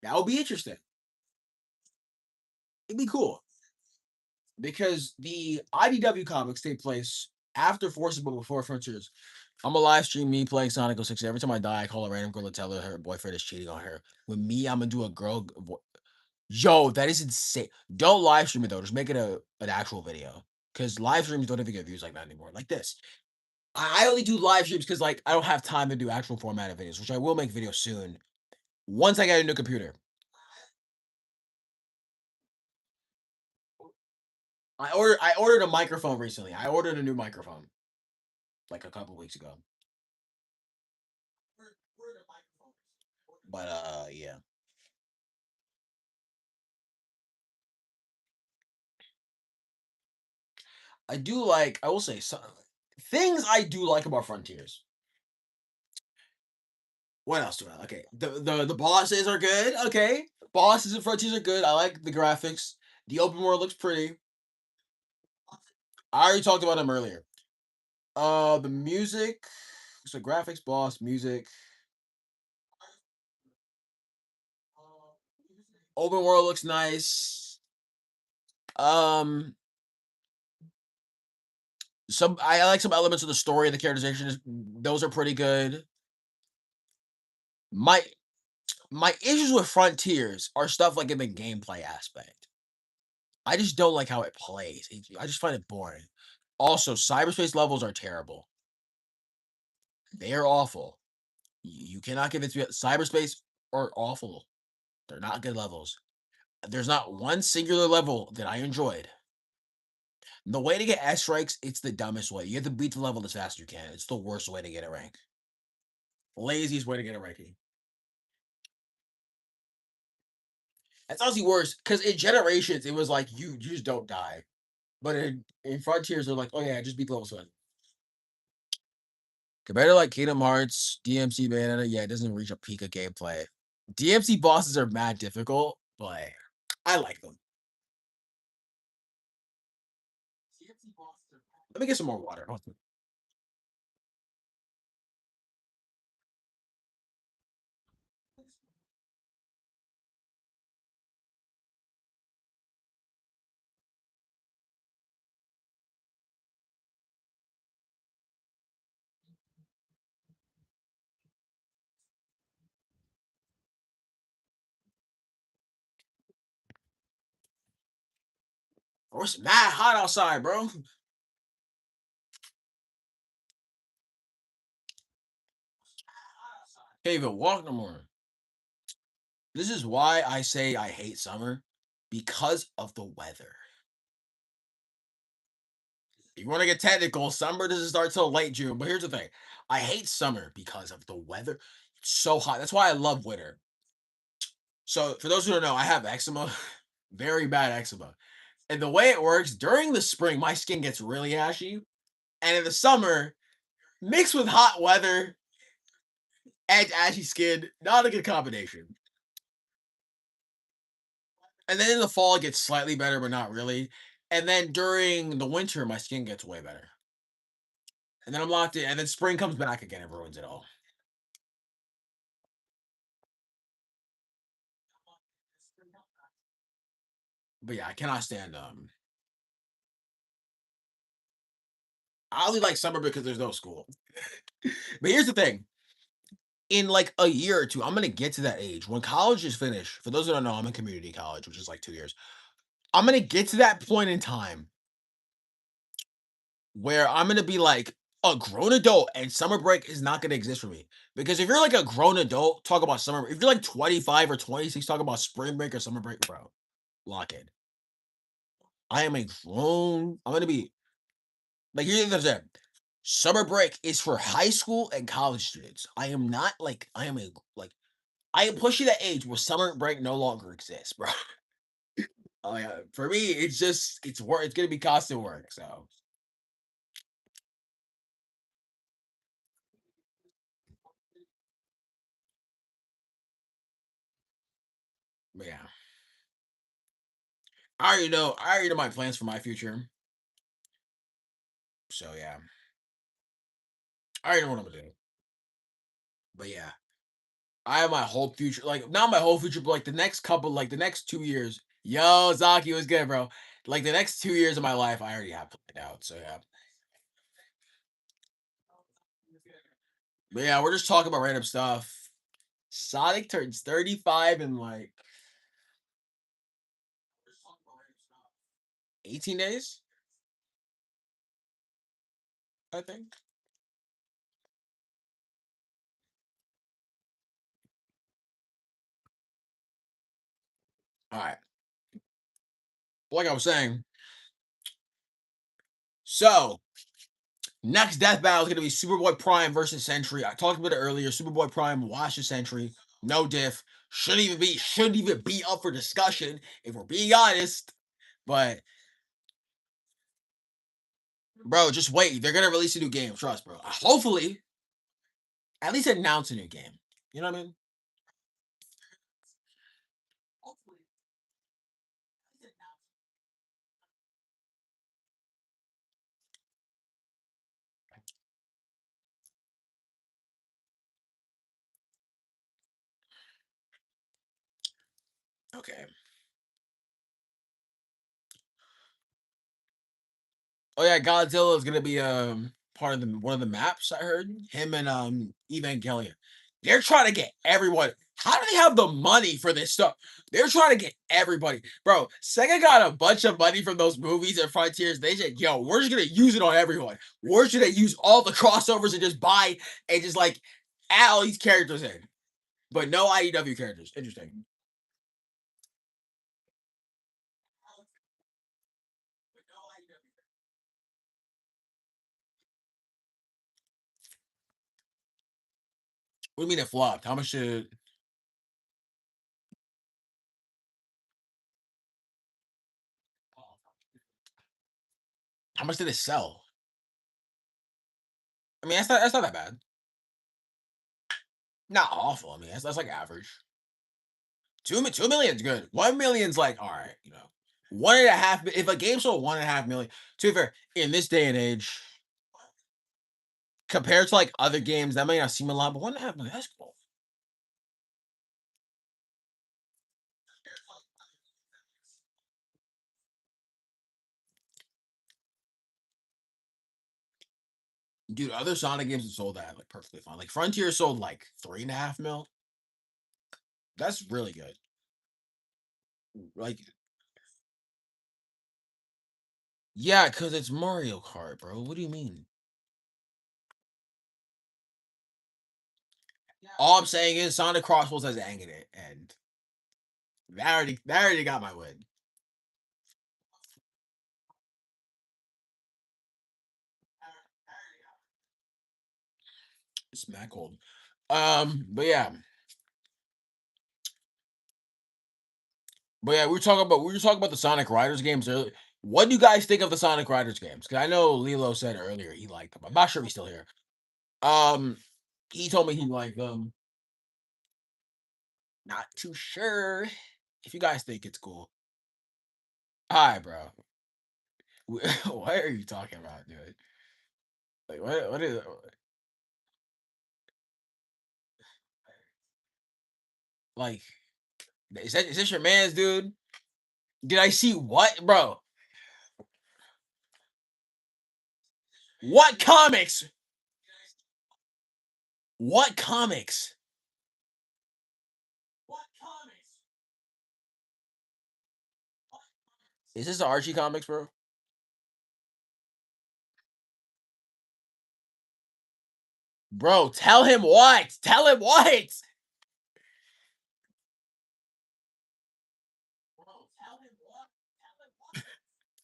that would be interesting. It'd be cool because the IDW comics take place after Forces but before Frontiers. I'm a live stream me playing Sonic 06. Every time I die, I call a random girl to tell her boyfriend is cheating on her. With me, I'm gonna do a Yo, that is insane. Don't live stream it though. Just make it an actual video. Because live streams don't even get views like that anymore. Like this. I only do live streams because like I don't have time to do actual formatted videos, which I will make videos soon. Once I get a new computer. I ordered a microphone recently. I ordered a new microphone like a couple weeks ago. But yeah. I will say some things I do like about Frontiers. What else do I like? Okay. The bosses are good. Okay. Bosses and Frontiers are good. I like the graphics. The open world looks pretty. I already talked about them earlier. The music, so graphics, boss, music, open world looks nice. Um, some I like some elements of the story, the characterization those are pretty good. My my issues with Frontiers are stuff like in the gameplay aspect. I just don't like how it plays. I just find it boring. Also, cyberspace levels are terrible. They are awful. You cannot convince me that cyberspace are awful. They're not good levels. There's not one singular level that I enjoyed. The way to get S strikes, it's the dumbest way. You have to beat the level as fast as you can. It's the worst way to get a rank. Laziest way to get a ranking. That's honestly worse because in Generations, it was like you just don't die. But in Frontiers, they're like, oh yeah, just beat the level 7. Compared to like Kingdom Hearts, DMC Bayonetta, yeah, it doesn't reach a peak of gameplay. DMC bosses are mad difficult, but I like them. Let me get some more water. Bro, it's mad hot outside, bro. Can't even walk no more. This is why I say I hate summer because of the weather. If you want to get technical, summer doesn't start till late June. But here's the thing: I hate summer because of the weather. It's so hot. That's why I love winter. So for those who don't know, I have eczema, very bad eczema. And the way it works during the spring, my skin gets really ashy, and in the summer, mixed with hot weather and ashy skin, not a good combination. And then in the fall, it gets slightly better, but not really. And then during the winter, my skin gets way better. And then I'm locked in. And then spring comes back again and ruins it all. But yeah, I cannot stand I only like summer because there's no school. But here's the thing. In like a year or two, I'm gonna get to that age. When college is finished, for those who don't know, I'm in community college, which is like 2 years. I'm gonna get to that point in time where I'm gonna be like a grown adult and summer break is not gonna exist for me. Because if you're like a grown adult, talk about summer. If you're like 25 or 26, talk about spring break or summer break, bro. Lock in. I am a grown. I'm gonna be like here's the thing. Summer break is for high school and college students. I am not like I am a like I am pushing that age where summer break no longer exists, bro. Oh yeah, for me, it's just it's work. It's gonna be constant work. So, but yeah, I already know. I already know my plans for my future. So yeah, I already know what I'm gonna do. But yeah, I have my whole future, like not my whole future, but like the next couple, like the next 2 years. Yo, Zaki was good, bro. Like the next 2 years of my life, I already have planned out. So yeah, but yeah, we're just talking about random stuff. Sonic turns 35 in like 18 days, I think. All right. Like I was saying, so next death battle is going to be Superboy Prime versus Sentry. I talked about it earlier. Superboy Prime washes Sentry. No diff. Shouldn't even be up for discussion if we're being honest. But bro, just wait. They're gonna release a new game. Trust, bro. Hopefully, at least announce a new game. You know what I mean? Okay. Oh yeah, Godzilla is gonna be part of the one of the maps. I heard him and Evangelion. They're trying to get everyone. How do they have the money for this stuff? They're trying to get everybody, bro. Sega got a bunch of money from those movies and Frontiers. They said, "Yo, we're just gonna use it on everyone. We're just gonna use all the crossovers and just buy and just like add all these characters in, but no IEW characters." Interesting. What do you mean it flopped? How much did it sell? I mean, that's not that bad. Not awful. I mean, that's like average. 2 million's good. 1 million's like all right. You know, 1.5. If a game sold 1.5 million, to be fair, in this day and age, compared to like other games, that may not seem a lot, but 1.5 million, that's cool. Dude, other Sonic games have sold that like perfectly fine. Like Frontier sold like 3.5 mil. That's really good. Like, yeah, because it's Mario Kart, bro. What do you mean? All I'm saying is Sonic Crossbows has Aang in it, and that already got my win. Smack hold. But yeah, we were talking about the Sonic Riders games earlier. What do you guys think of the Sonic Riders games? Because I know Lilo said earlier he liked them. I'm not sure if he's still here. Um, he told me he liked them. Not too sure if you guys think it's cool. Hi, bro. What are you talking about, dude? Like, what is like? Is this your man's, dude? Did I see what, bro? What comics? What comics? Is this the Archie comics, bro? Bro, tell him what? Tell him what?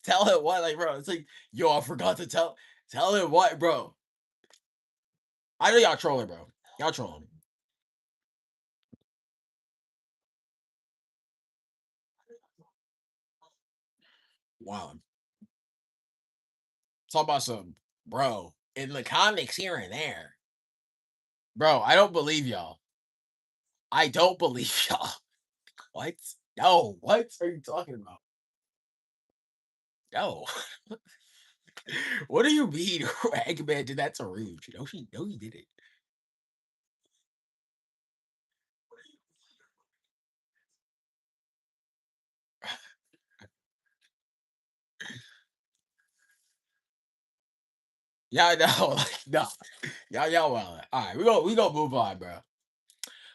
Tell him what? Like, bro, it's like, yo, I forgot to tell him what, bro. I know y'all trolling, bro. Y'all trolling. Wow. Talk about some, bro. In the comics here and there. Bro, I don't believe y'all. I don't believe y'all. What? No, what are you talking about? No. What do you mean Eggman did that to Rouge? No, he didn't. Y'all know, like, no. Y'all well. All right, we gonna move on, bro.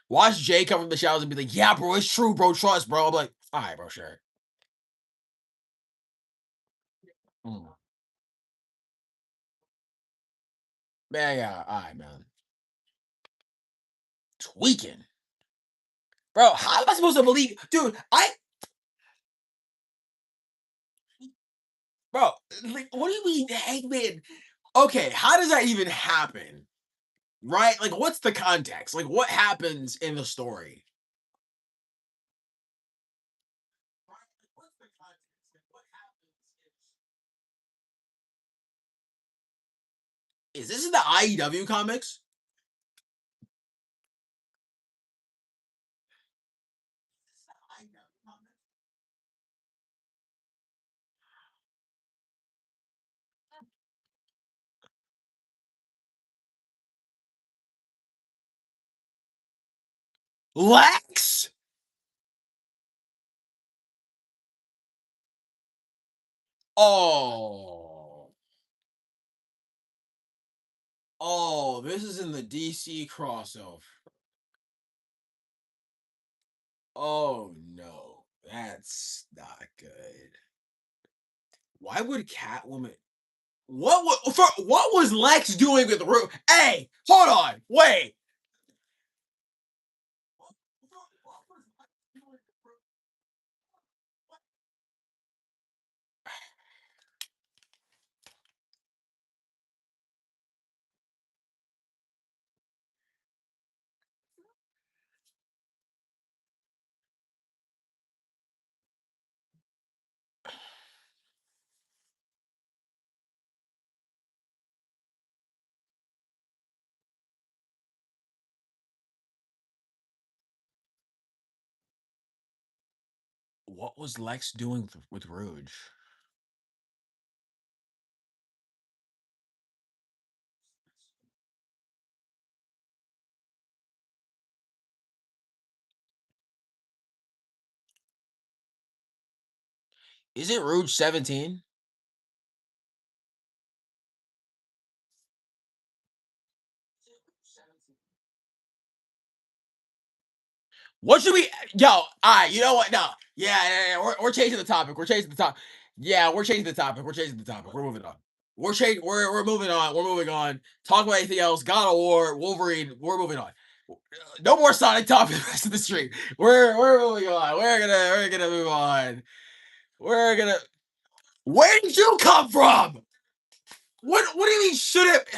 Watch Jay come from the showers and be like, "Yeah, bro, it's true, bro. Trust, bro." I'm like, "All right, bro, sure." Mm. Man, yeah, all right, man. Tweaking, bro. How am I supposed to believe, dude? Bro, like, what do you mean, Eggman? Okay, how does that even happen? Right? Like, what's the context? Like, what happens in the story? Is this in the IEW comics? Lex? Oh. Oh, this is in the DC crossover. Oh no, that's not good. Why would Catwoman? What was Lex doing with Ru? Hey, hold on, wait. What was Lex doing with Rouge? Is it Rouge 17? What should we yo, alright, you know what? No. Yeah, we're changing the topic. We're changing the topic. Yeah, we're changing the topic. We're changing the topic. We're moving on. We're moving on. We're moving on. Talk about anything else. God of War, Wolverine. We're moving on. No more Sonic talk for the rest of the stream. We're moving on. We're gonna move on. We're gonna. Where did you come from? What do you mean should it?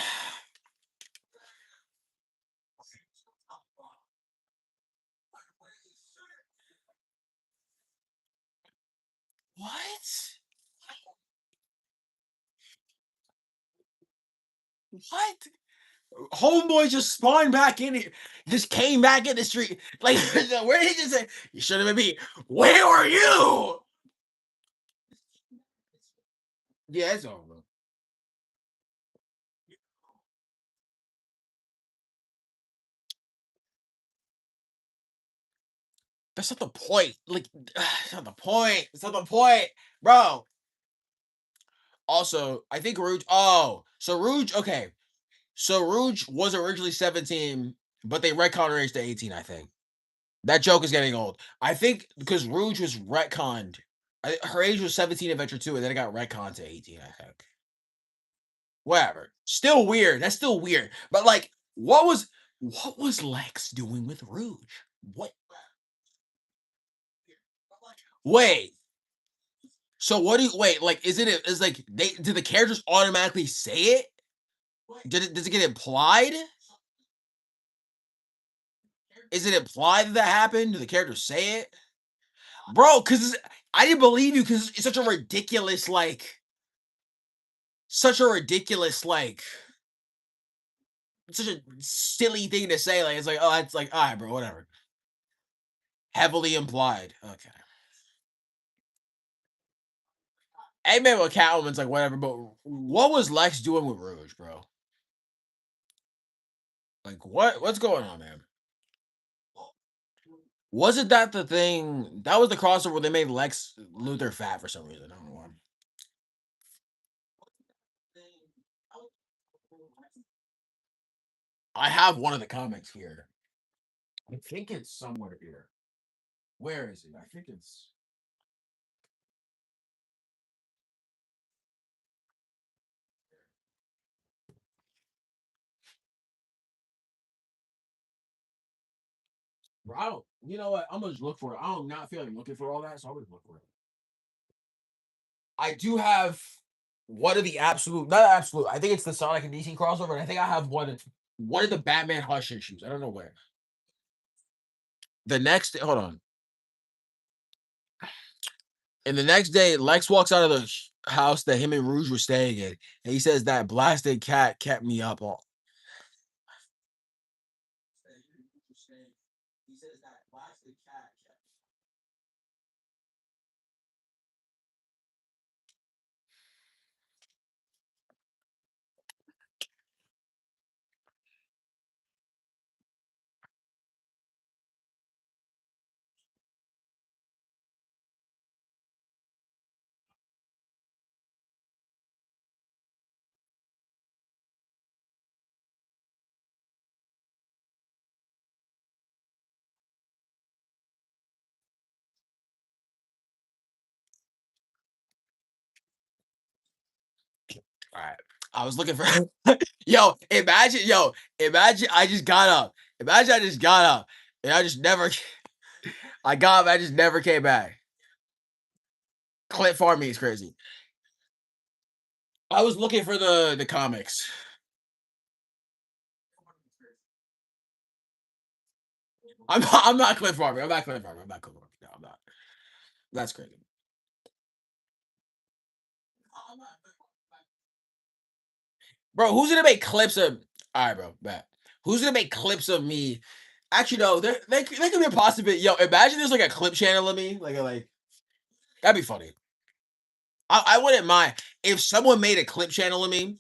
What? What? Homeboy just spawned back in here, just came back in the street. Like, where did he just say, you should have been me? Where were you? Yeah, it's over. That's not the point. Like, that's not the point. That's not the point, bro. Also, I think Rouge. Oh, so Rouge. Okay, so Rouge was originally 17, but they retconned her age to 18. I think that joke is getting old. I think because Rouge was retconned. Her age was 17 Adventure 2, and then it got retconned to 18. I think. Whatever. Still weird. That's still weird. But like, what was Lex doing with Rouge? What? Wait. So what do you wait? Like, is like they did the characters automatically say it? Does it get implied? Is it implied that happened? Do the characters say it, bro? Because I didn't believe you because it's such a ridiculous like such a silly thing to say. Like it's like oh, it's like all right, bro, whatever. Heavily implied. Okay. Hey, maybe with Catwoman's like whatever, but what was Lex doing with Rouge, bro? Like what's going on, man? Wasn't that the thing? That was the crossover where they made Lex Luthor fat for some reason. I don't know why. I have one of the comics here. I think it's somewhere here. Where is it? I think it's. Bro, I don't. You know what? I'm gonna just look for it. I don't not feel like looking for all that, so I'm gonna look for it. I do have one of the absolute, not absolute. I think it's the Sonic and DC crossover, and I think I have one of the Batman Hush issues. I don't know where. The next, hold on. And the next day, Lex walks out of the house that him and Rouge were staying in, and he says that blasted cat kept me up all. All right. I was looking for imagine I just got up. Imagine I just got up and I just never I got up, I just never came back. Clint farming is crazy. I was looking for the comics. I'm not Clint farming. I'm not Clint farming. I'm not Clint farming. No, I'm not. That's crazy. Bro, who's gonna make clips of all right, bro, bet. Who's gonna make clips of me? Actually, no, there could be a possibility. Yo, imagine there's like a clip channel of me, like That'd be funny. I wouldn't mind if someone made a clip channel of me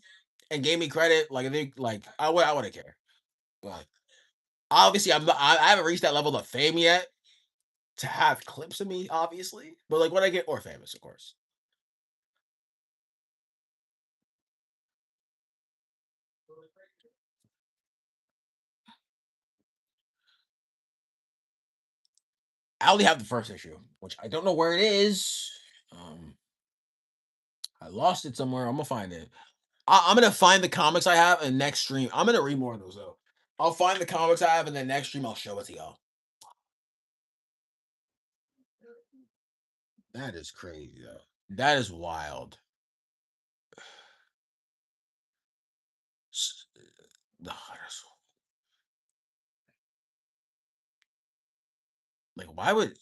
and gave me credit. Like, I wouldn't care. But obviously, I haven't reached that level of fame yet to have clips of me. Obviously, but like when I get more famous, of course. I only have the first issue, which I don't know where it is. Um, I lost it somewhere. I'm gonna find it. I'm gonna find the comics I have and next stream. I'm gonna read more of those though. I'll find the comics I have and then next stream I'll show it to y'all. That is crazy though. That is wild. S- the hardest- Like, why would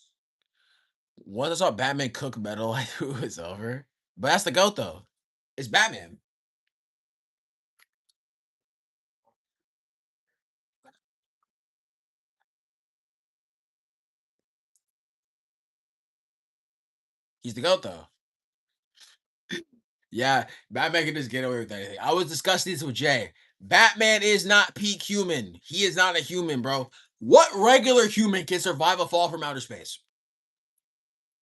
once I saw Batman cook metal, I knew it was over. But that's the goat though. It's Batman. He's the goat though. Yeah, Batman can just get away with anything. I was discussing this with Jay. Batman is not peak human. He is not a human, bro. What regular human can survive a fall from outer space?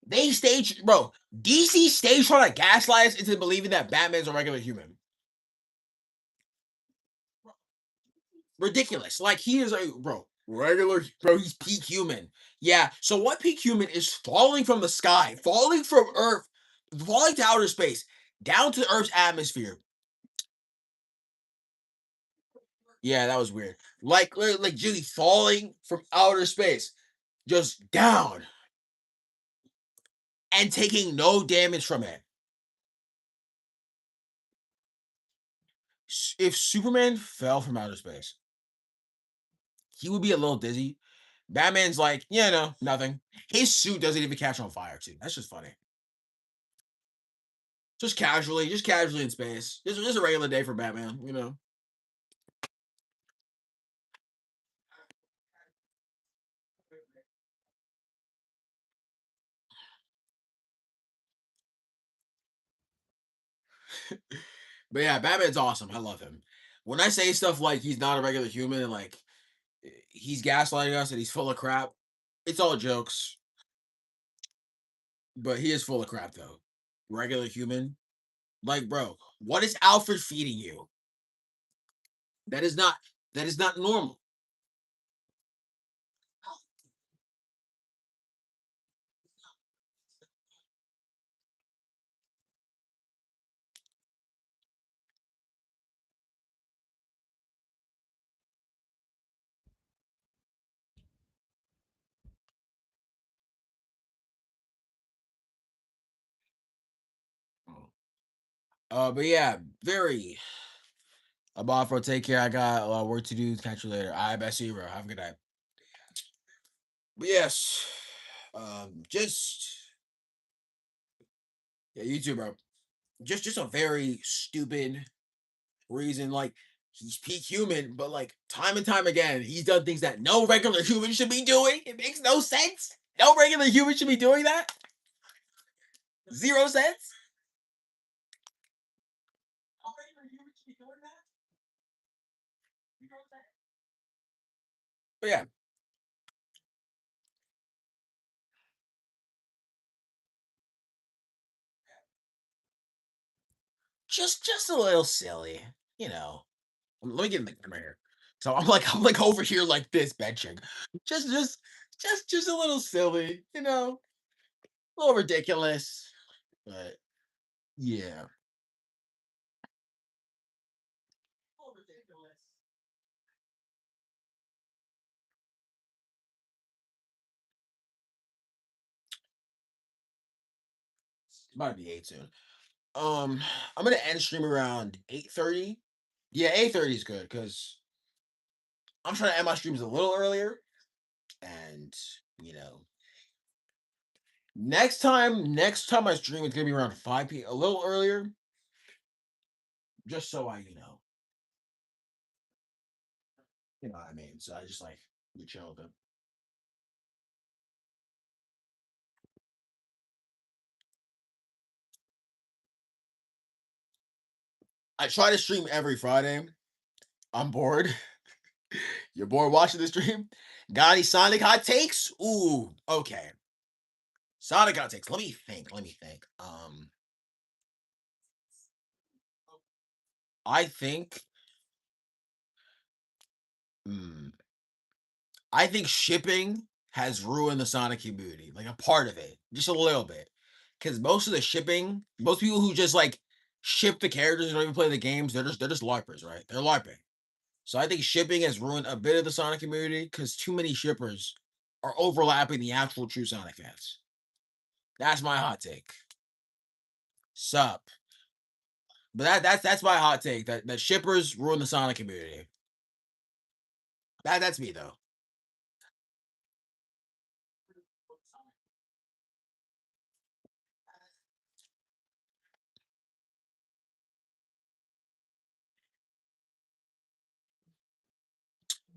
They stage, bro. DC stage trying to gaslight us into believing that Batman's a regular human. Ridiculous. Like he is a bro, regular bro. He's peak human. Yeah. So what peak human is falling from the sky, falling from Earth, falling to outer space, down to Earth's atmosphere. Yeah, that was weird. Like Judy falling from outer space, just down and taking no damage from it. If Superman fell from outer space, he would be a little dizzy. Batman's like, yeah, no, nothing. His suit doesn't even catch on fire, too. That's just funny. Just casually in space. Just a regular day for Batman, you know. But yeah, Batman's awesome. I love him. When I say stuff like he's not a regular human and like he's gaslighting us and he's full of crap, it's all jokes. But he is full of crap though. Regular human. Like, bro, what is Alfred feeding you? That is not that is not normal. But yeah, very Abafro, take care. I got work to do. Catch you later. I bet see you, bro. Have a good night. But yes, just yeah, you too, bro. Just a very stupid reason. Like he's peak human, but like time and time again, he's done things that no regular human should be doing. It makes no sense. No regular human should be doing that. Zero sense. No regular human should be doing that. But yeah, just a little silly, you know. Let me get in the camera here. So I'm like over here like this benching. Just just just a little silly, you know, a little ridiculous. But yeah. A little ridiculous. It might be 8 soon. I'm gonna end stream around 8:30. Yeah, 8:30 is good because I'm trying to end my streams a little earlier. And you know, next time I stream it's gonna be around 5 p.m. a little earlier, just so you know what I mean. So I just like we chill with it. I try to stream every Friday. I'm bored. You're bored watching the stream? Got any Sonic hot takes? Ooh, okay. Sonic hot takes. Let me think. Let me think. I think. hmm, I think shipping has ruined the Sonic community, like a part of it, just a little bit. Because most of the shipping, most people who just like ship the characters and don't even play the games, they're just larpers, right? They're larping. So I think shipping has ruined a bit of the Sonic community because too many shippers are overlapping the actual true Sonic fans. That's my hot take. Sup. But that's my hot take. That shippers ruin the Sonic community. That's me though.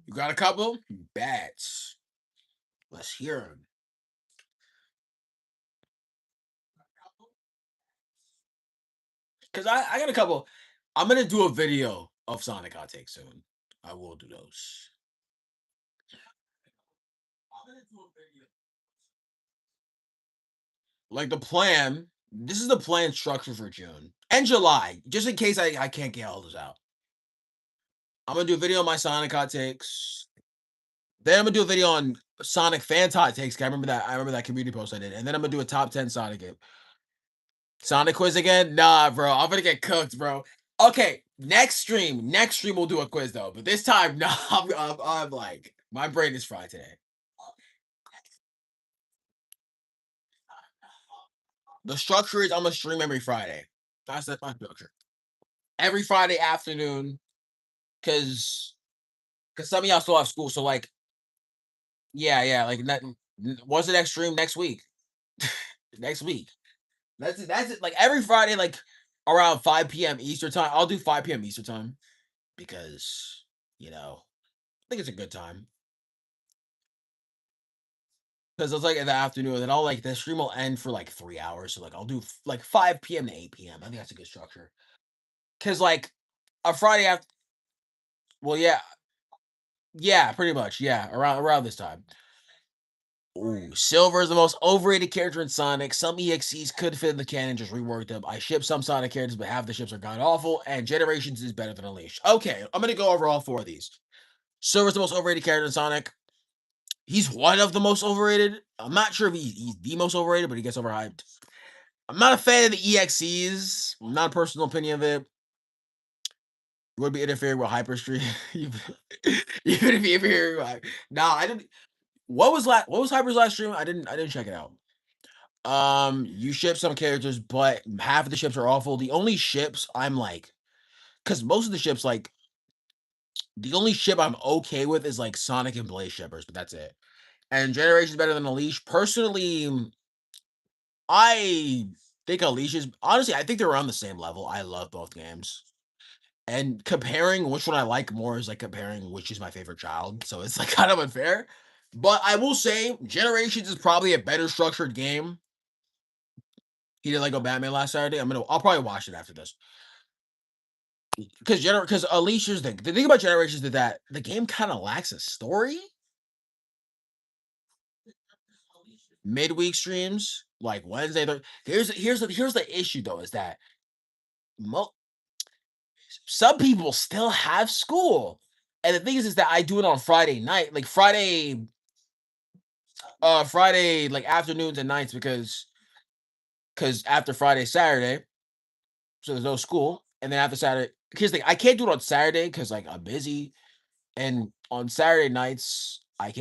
You got a couple? Bats. Let's hear them. Because I got a couple. I'm gonna do a video of Sonic hot takes soon. I will do those. Like the plan. This is the plan structure for June and July, just in case I can't get all this out. I'm gonna do a video on my Sonic hot takes. Then I'm gonna do a video on Sonic fans hot takes. 'Cause I remember that. I remember that community post I did. And then I'm gonna do a top 10 Sonic game. Sonic quiz again? Nah, bro. I'm gonna get cooked, bro. Okay, next stream. Next stream we'll do a quiz though. But this time, no, I'm like my brain is fried today. The structure is I'm gonna stream every Friday. That's my structure. Every Friday afternoon, cause some of y'all still have school. So like, yeah, yeah, like what's the next stream next week? Next week. That's it. That's it. Like every Friday, like around 5 p.m. Eastern time. I'll do 5 p.m. Eastern time because I think it's a good time. Because it's like in the afternoon, and then I'll like the stream will end for like 3 hours. So like I'll do like 5 p.m. to 8 p.m. I think that's a good structure. Cause like a Friday after, well, yeah, yeah, pretty much, yeah, around this time. Ooh, Silver is the most overrated character in Sonic. Some EXEs could fit in the canon, just rework them. I ship some Sonic characters, but half the ships are god awful. And Generations is better than Unleashed. Okay, I'm gonna go over all four of these. Silver's the most overrated character in Sonic. He's one of the most overrated. I'm not sure if he's the most overrated, but he gets overhyped. I'm not a fan of the EXEs. Not a personal opinion of it. Would be interfering with Hyperstream. Even if you interfere with nah, I didn't. What was Hyper's last stream? I didn't check it out. You ship some characters, but half of the ships are awful. The only ships I'm like, because most of the ships, like, the only ship I'm okay with is like Sonic and Blaze shippers, but that's it. And Generation's better than Unleash. Personally, I think Unleash is honestly, I think they're around the same level. I love both games. And comparing which one I like more is like comparing which is my favorite child. So it's like kind of unfair. But I will say Generations is probably a better structured game. He did Lego Batman last Saturday. I'll probably watch it after this. Because Alicia's the thing about Generations is that the game kind of lacks a story. Midweek streams, like Wednesday. Here's the issue though, is that mo- some people still have school. And the thing is that I do it on Friday night, like Friday like afternoons and nights because after Friday, Saturday, so there's no school. And then after Saturday, here's the thing, I can't do it on Saturday because like I'm busy. And on Saturday nights, I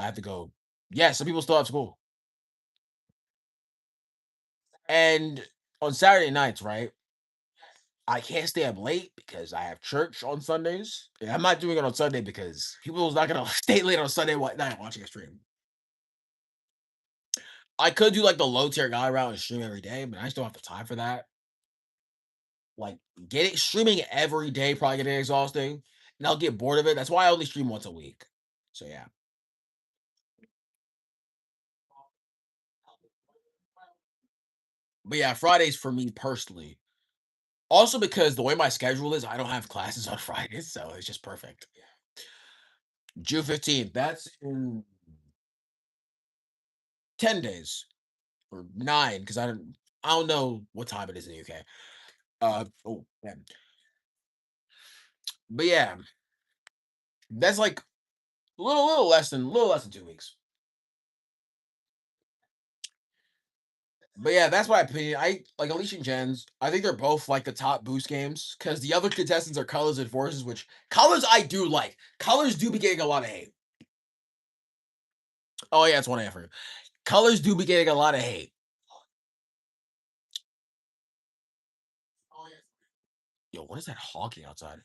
have to go. Yeah, some people still have school. And on Saturday nights, right? I can't stay up late because I have church on Sundays. And I'm not doing it on Sunday because people's not gonna stay late on Sunday night watching a stream. I could do like the low tier guy route and stream every day, but I just don't have the time for that. Like getting streaming every day probably getting exhausting, and I'll get bored of it. That's why I only stream once a week. So yeah. But yeah, Fridays for me personally. Also because the way my schedule is, I don't have classes on Fridays, so it's just perfect. June 15th, that's in 10 days or 9 because I don't know what time it is in the UK. Oh, man. But yeah, that's like little less than 2 weeks. But yeah, that's my opinion. I like Alicia and Jens. I think they're both like the top boost games because the other contestants are Colors and Forces, which Colors I do like. Colors do be getting a lot of hate. Oh yeah, it's one effort. Colors do be getting a lot of hate. Yo, what is that honking outside?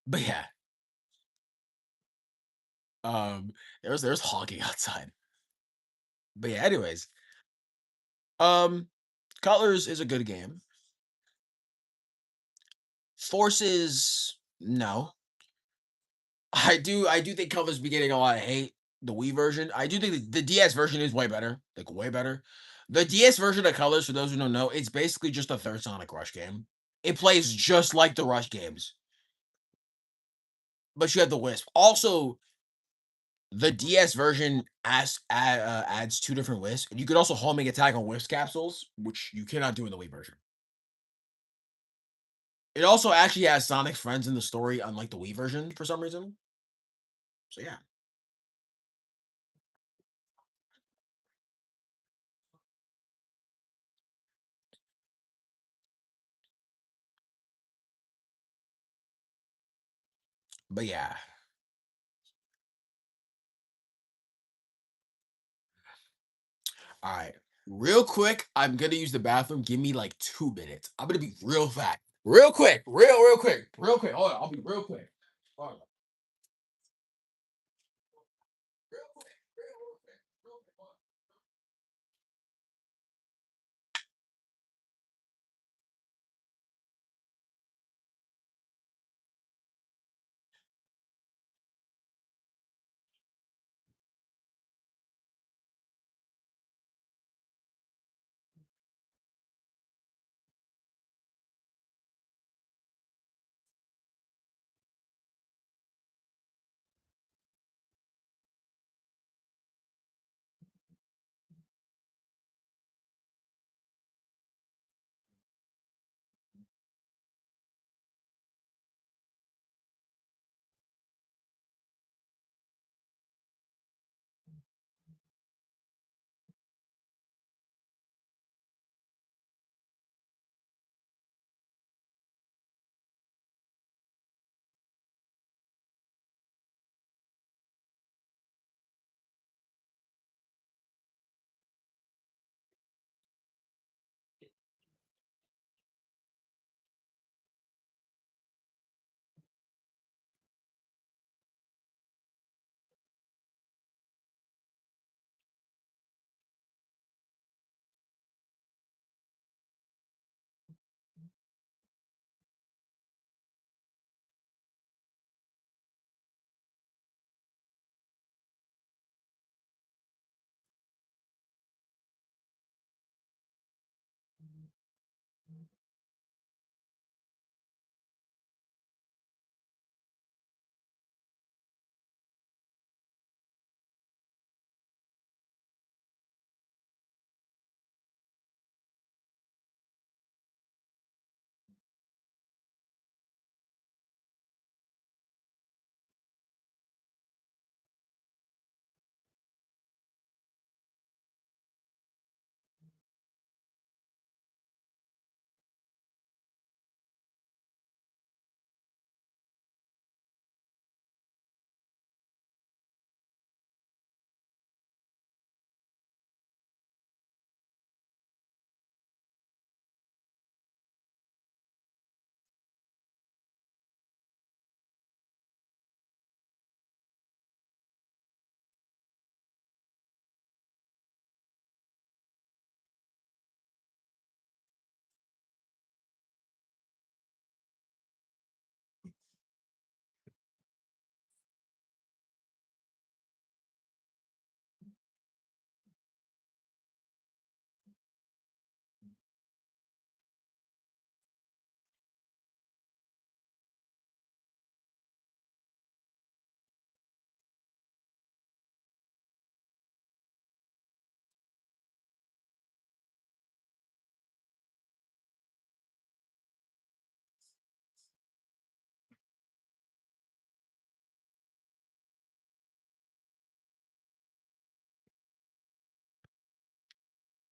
But yeah, um, there's honking outside. But yeah, anyways, um, Colors is a good game. Forces, no. I do think Colors be getting a lot of hate. The Wii version. I do think the DS version is way better. Like way better. The DS version of Colors, for those who don't know, it's basically just a third Sonic Rush game. It plays just like the Rush games, but you have the Wisp. Also, the DS version adds two different Wisps, and you could also homing attack on Wisp capsules, which you cannot do in the Wii version. It also actually has Sonic friends in the story, unlike the Wii version for some reason. So yeah, but yeah. All right, real quick, I'm gonna use the bathroom. Give me like 2 minutes. I'm gonna be real fast, real quick, real quick, real quick. Hold on, I'll be real quick. Hold on. Real quick, real quick, real quick. Hold on.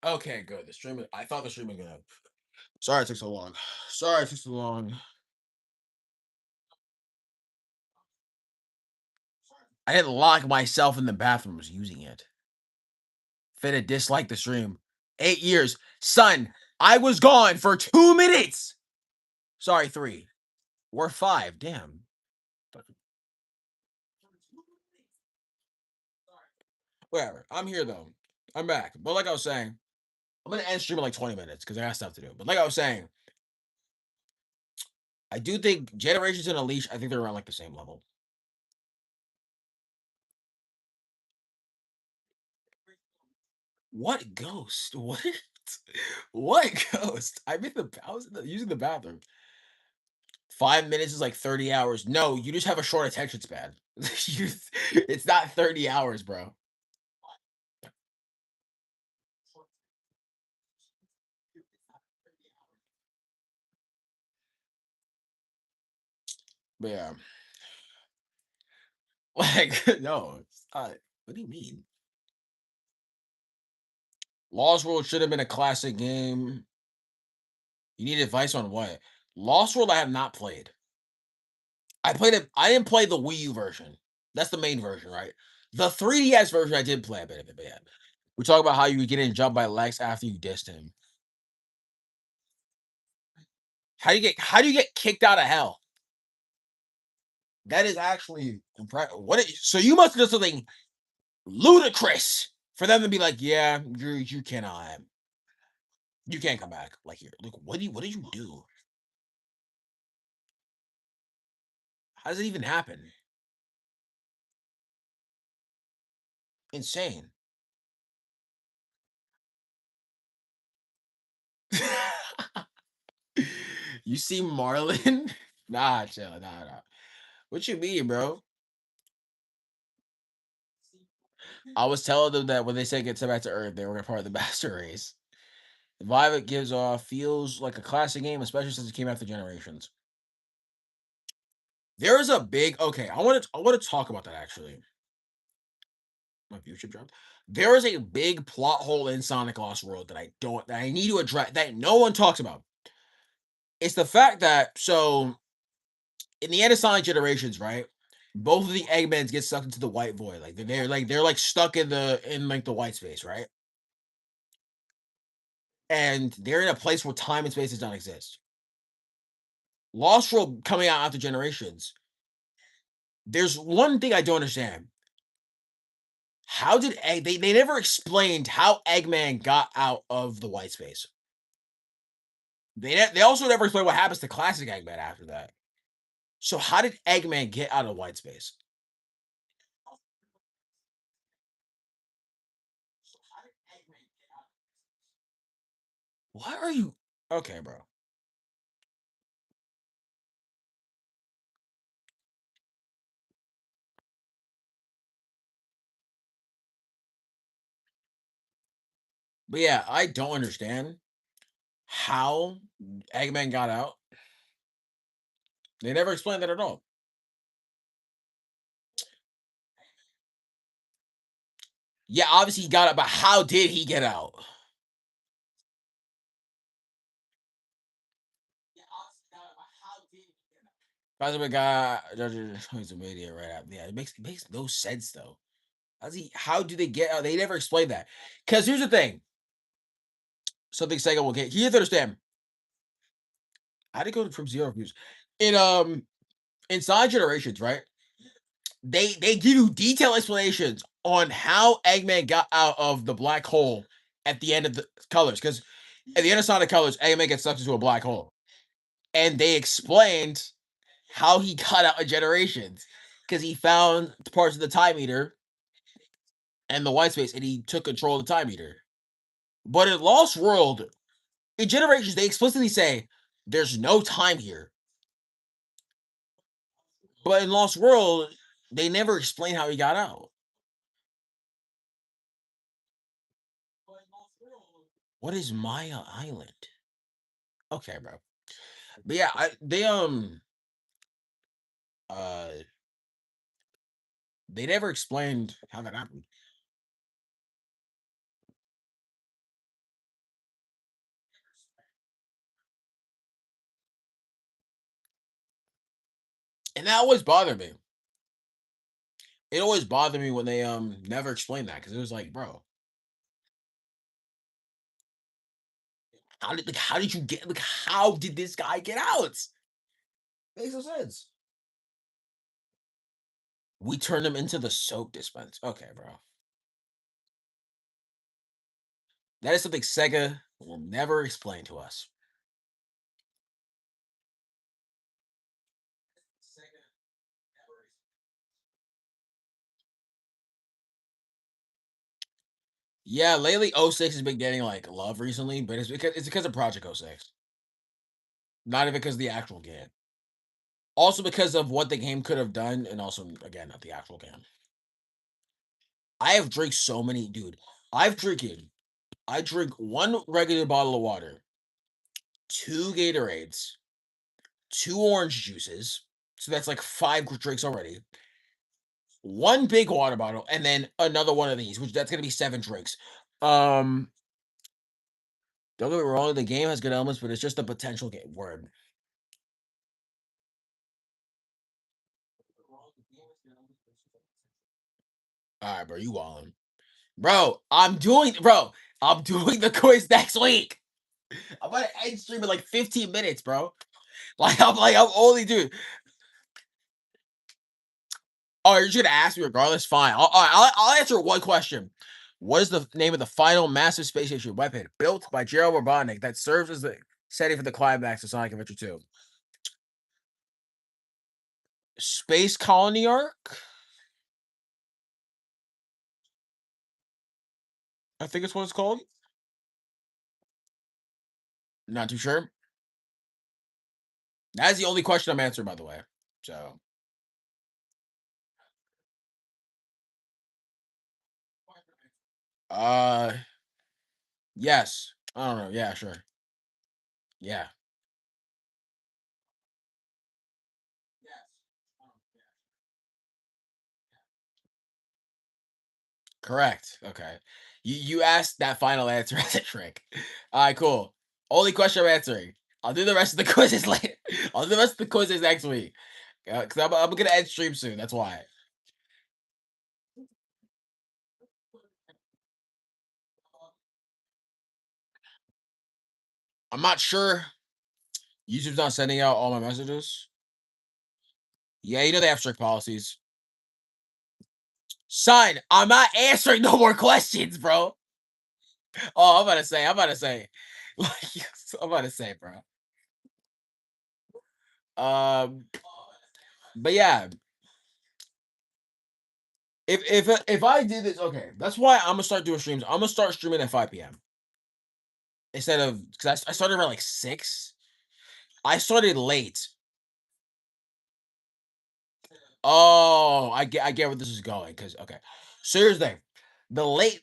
Okay, good. The streaming. I thought the streaming good. Sorry it took so long. Sorry it took so long. I didn't lock myself in the bathroom. Was using it. Finna dislike the stream. 8 years, son. I was gone for 2 minutes. Sorry, three. We're five. Damn. Whatever. I'm here though. I'm back. But like I was saying, I'm gonna end stream in like 20 minutes because I got stuff to do. But like I was saying, I do think Generations and Unleash, I think they're around like the same level. What ghost? What? What ghost? I was using the bathroom. 5 minutes is like 30 hours. No, you just have a short attention span. You, it's not 30 hours, bro. But yeah, like no, it's not. What do you mean? Lost World should have been a classic game. You need advice on what? Lost World I have not played. I played it. I didn't play the Wii U version. That's the main version, right? The 3DS version I did play a bit of it, but yeah. We talk about how you get in jumped by Lex after you dissed him. How do you get kicked out of hell? That is actually impressive. So you must have done something ludicrous for them to be like, yeah, you cannot, you can't come back. Like here, like what did you do? How does it even happen? Insane. You see Marlin? Nah, chill, nah. What you mean, bro? I was telling them that when they said get sent back to Earth, they were a part of the Master Race. The vibe it gives off feels like a classic game, especially since it came after Generations. There is a big okay. I want to talk about that actually. My future dropped. There is a big plot hole in Sonic Lost World that I need to address that no one talks about. It's the fact that so in the end of Sonic Generations, right? Both of the Eggmans get sucked into the white void. Like they're stuck in like the white space, right? And they're in a place where time and space does not exist. Lost World coming out after Generations. There's one thing I don't understand. How did they never explained how Eggman got out of the white space. They also never explain what happens to classic Eggman after that. So how did Eggman get out of white space? Why are you okay, bro? But yeah, I don't understand how Eggman got out. They never explained that at all. Yeah, obviously he got out, but how did he get out? Cosmic guy, he's a media right out. Yeah, it makes no sense though. How do they get out? They never explained that. Because here's the thing. Something Sega will get. You have to understand. How did it go from zero views? In inside Generations, right? They give you detailed explanations on how Eggman got out of the black hole at the end of the colors. Because at the end of Sonic Colors, Eggman gets sucked into a black hole. And they explained how he got out of Generations. Because he found parts of the time meter and the white space and he took control of the time meter. But in Lost World, in Generations, they explicitly say there's no time here. But in Lost World, they never explain how he got out. What is Maya Island? Okay, bro. But yeah, uh they never explained how that happened. And that always bothered me. It always bothered me when they never explained that because it was like, bro, how did you get how did this guy get out? Makes no sense. We turned him into the soap dispense. Okay, bro. That is something Sega will never explain to us. Yeah, lately '06 has been getting like love recently, but it's because of Project '06. Not even because of the actual game. Also because of what the game could have done, and also again not the actual game. I have drank so many, dude. I've drinking. I drink one regular bottle of water, two Gatorades, two orange juices. So that's like five drinks already. One big water bottle, and then another one of these, which that's gonna be seven drinks. Um, don't get me wrong, the game has good elements, but it's just a potential game word. All right, bro, you wildin'. I'm doing the quiz next week. I'm gonna end stream in like 15 minutes, bro. I'm only doing. Oh, you're just gonna ask me regardless? Fine. I'll answer one question. What is the name of the final massive space station weapon built by Gerald Robotnik that serves as the setting for the climax of Sonic Adventure 2? Space Colony Arc? I think it's what it's called. Not too sure. That's the only question I'm answering, by the way. So, uh, yes. I don't know. Yeah, sure. Yeah, correct. Okay. You asked that final answer as a trick. All right, cool. Only question I'm answering. I'll do the rest of the quizzes later. I'll do the rest of the quizzes next week. Because I'm gonna end stream soon. That's why. I'm not sure. YouTube's not sending out all my messages. Yeah, they have strict policies. Son, I'm not answering no more questions, bro. Oh, I'm about to say, like, I'm about to say, bro. Um, but yeah, if I did this, okay, that's why I'm gonna start doing streams. I'm gonna start streaming at 5 p.m. instead of because I started around like 6. I started late. Oh, I get where this is going. Cause okay. So here's the thing.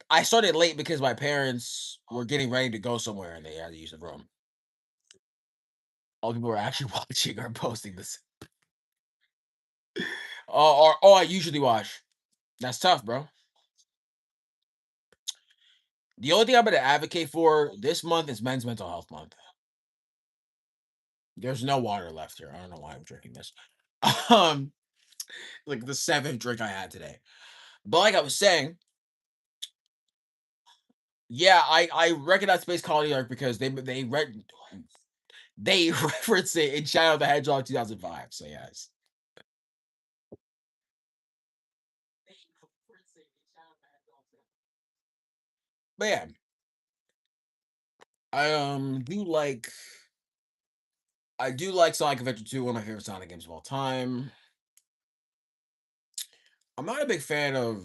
I started late because my parents were getting ready to go somewhere and they had to use the room. All people were actually watching or posting this. Or I usually watch. That's tough, bro. The only thing I'm gonna advocate for this month is men's mental health month. There's no water left here. I don't know why I'm drinking this. Um, like the seventh drink I had today. But like I was saying, yeah, I recognize Space Colony Arc because they reference it in Shadow of the Hedgehog 2005. So yes. But yeah, I do like Sonic Adventure 2, one of my favorite Sonic games of all time. I'm not a big fan of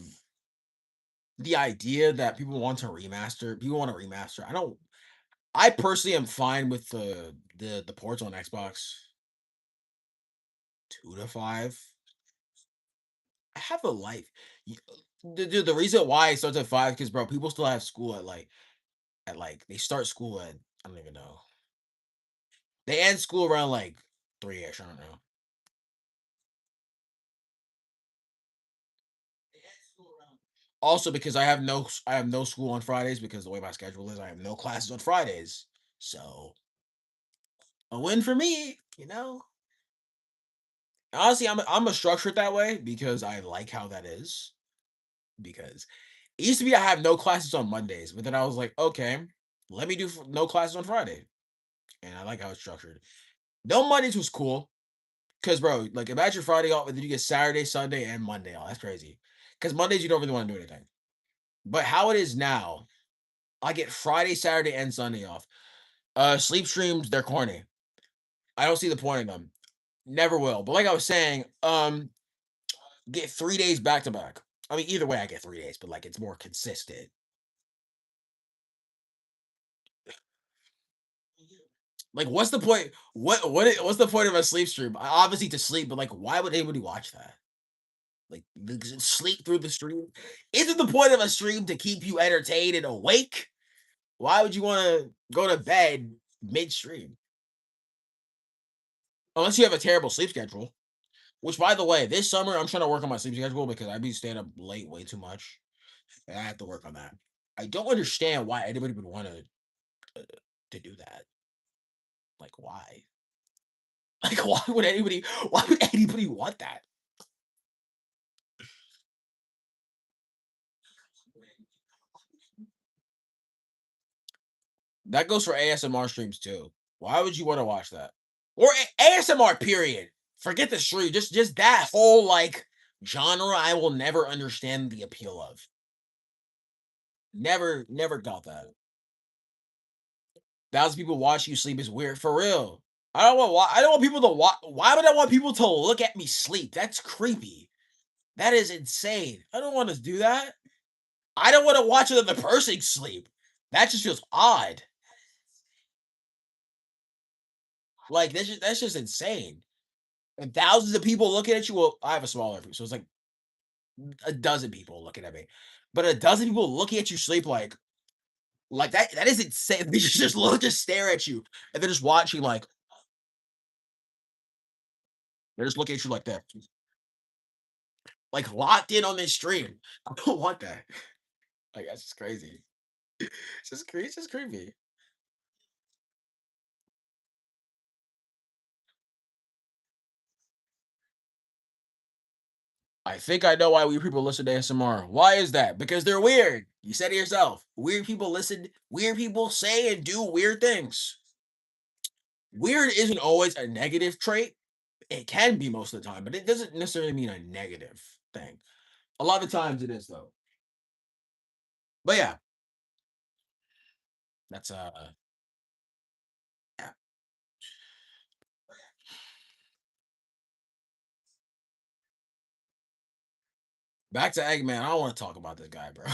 the idea that people want to remaster. People want to remaster. I personally am fine with the ports on Xbox 2 to 5. I have a life. Dude, the reason why it starts at 5 because bro, people still have school at they start school at I don't even know. They end school around like 3ish. I don't know. Also, because I have no school on Fridays because the way my schedule is, I have no classes on Fridays. So a win for me, you know. Honestly, I'm a structured that way because I like how that is. Because it used to be I have no classes on Mondays, but then I was like, okay, let me do no classes on Friday, and I like how it's structured. No Mondays was cool because, bro, like imagine Friday off, and then you get Saturday, Sunday, and Monday off. That's crazy. Because Mondays you don't really want to do anything. But how it is now, I get Friday, Saturday, and Sunday off. Sleep streams, they're corny. I don't see the point in them. Never will. But like I was saying, get 3 days back to back. I mean, either way, I get 3 days, but like it's more consistent. Like, what's the point? What's the point of a sleep stream? Obviously to sleep, but like, why would anybody watch that? Like, sleep through the stream? Isn't the point of a stream to keep you entertained and awake? Why would you want to go to bed midstream? Unless you have a terrible sleep schedule. Which, by the way, this summer I'm trying to work on my sleep schedule because I be staying up late way too much, and I have to work on that. I don't understand why anybody would want to do that. Like, why? Like, why would anybody? Why would anybody want that? That goes for ASMR streams too. Why would you want to watch that? Or ASMR period. Forget the stream. Just that whole like genre I will never understand the appeal of. Never got that. Thousands of people watch you sleep is weird for real. I don't want people to watch. Why would I want people to look at me sleep? That's creepy. That is insane. I don't want to do that. I don't want to watch another person sleep. That just feels odd. Like that's just insane. And thousands of people looking at you. Well, I have a smaller so it's like a dozen people looking at me, but a dozen people looking at you sleep like that. That is insane. They just look, just stare at you, and they're just watching like they're just looking at you like that, like locked in on this stream. I don't want that. Like that's just crazy. It's just crazy. It's just creepy. I think I know why weird people listen to ASMR. Why is that? Because they're weird. You said it yourself. Weird people listen. Weird people say and do weird things. Weird isn't always a negative trait. It can be most of the time, but it doesn't necessarily mean a negative thing. A lot of times it is though. But yeah, that's yeah. Back to Eggman. I don't want to talk about this guy, bro.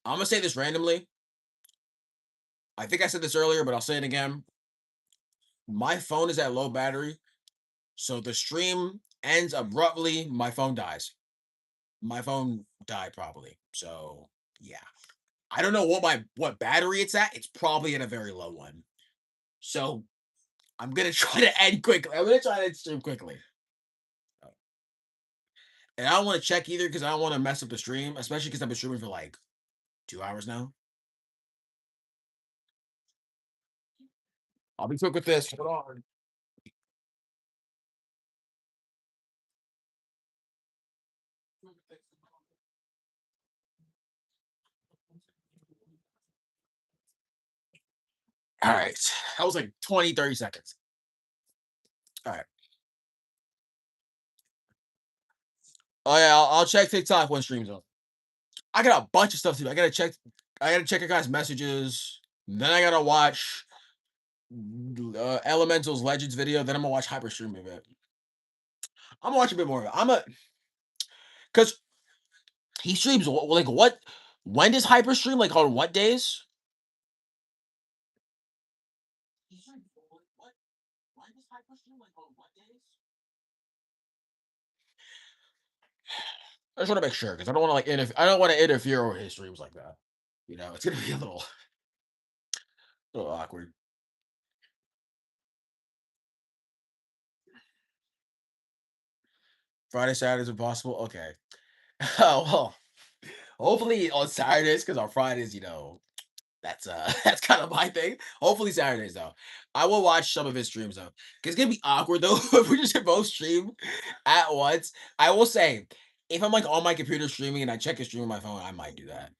I'm gonna say this randomly. I think I said this earlier, but I'll say it again. My phone is at low battery, so the stream ends abruptly. My phone dies. My phone died probably. So yeah, I don't know what battery it's at. It's probably at a very low one. So I'm gonna try to end quickly. I'm gonna try to end stream quickly. And I don't want to check either because I don't want to mess up the stream, especially because I've been streaming for like 2 hours now. I'll be quick with this. Hold on. All right. That was like 20, 30 seconds. All right. Oh yeah, I'll check TikTok when streams on. I got a bunch of stuff to do. I gotta check your guys' messages. Then I gotta watch Elemental's Legends video. Then I'm gonna watch Hyperstream of it. I'm gonna watch a bit more of it. I'm a because he streams like what? When does Hyperstream? Like on what days? When does Hyperstream? Like on what days? I just want to make sure because I don't want to like I don't want to interfere with his streams like that. You know, it's gonna be a little awkward. Friday, Saturdays if possible. Okay. Oh well, hopefully on Saturdays because on Fridays, That's that's kind of my thing. Hopefully Saturdays though. I will watch some of his streams though. 'Cause it's gonna be awkward though if we just both stream at once. I will say, if I'm like on my computer streaming and I check his stream on my phone, I might do that.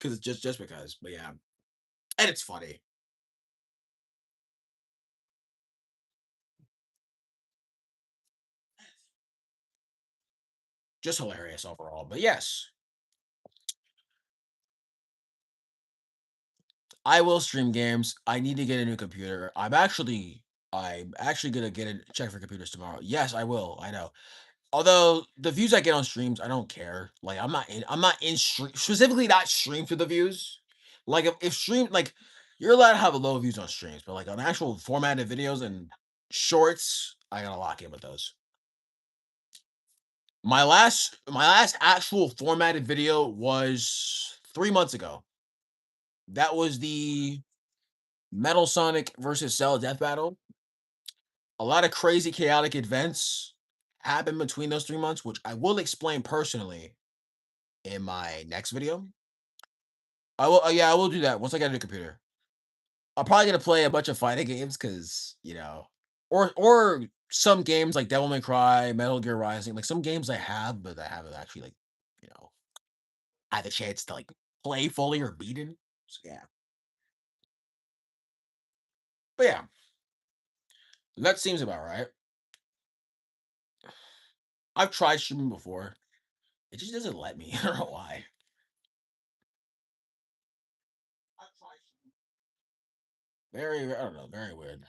Cause it's just because. But yeah. And it's funny. Just hilarious overall. But yes, I will stream games. I need to get a new computer. I'm actually gonna get a check for computers tomorrow. Yes, I will. I know. Although the views I get on streams, I don't care. Like I'm not in stream specifically not stream for the views. Like if stream like you're allowed to have low views on streams, but like on actual formatted videos and shorts, I gotta lock in with those. My last actual formatted video was 3 months ago. That was the Metal Sonic versus Cell Death Battle. A lot of crazy chaotic events happened between those 3 months, which I will explain personally in my next video. I will, yeah, I will do that once I get a new computer. I'm probably gonna play a bunch of fighting games because or some games like Devil May Cry, Metal Gear Rising, like some games I have, but I haven't actually you know had the chance to like play fully or beat it. So yeah, but yeah, that seems about right. I've tried streaming before. It just doesn't let me. I don't know why. I don't know, very weird.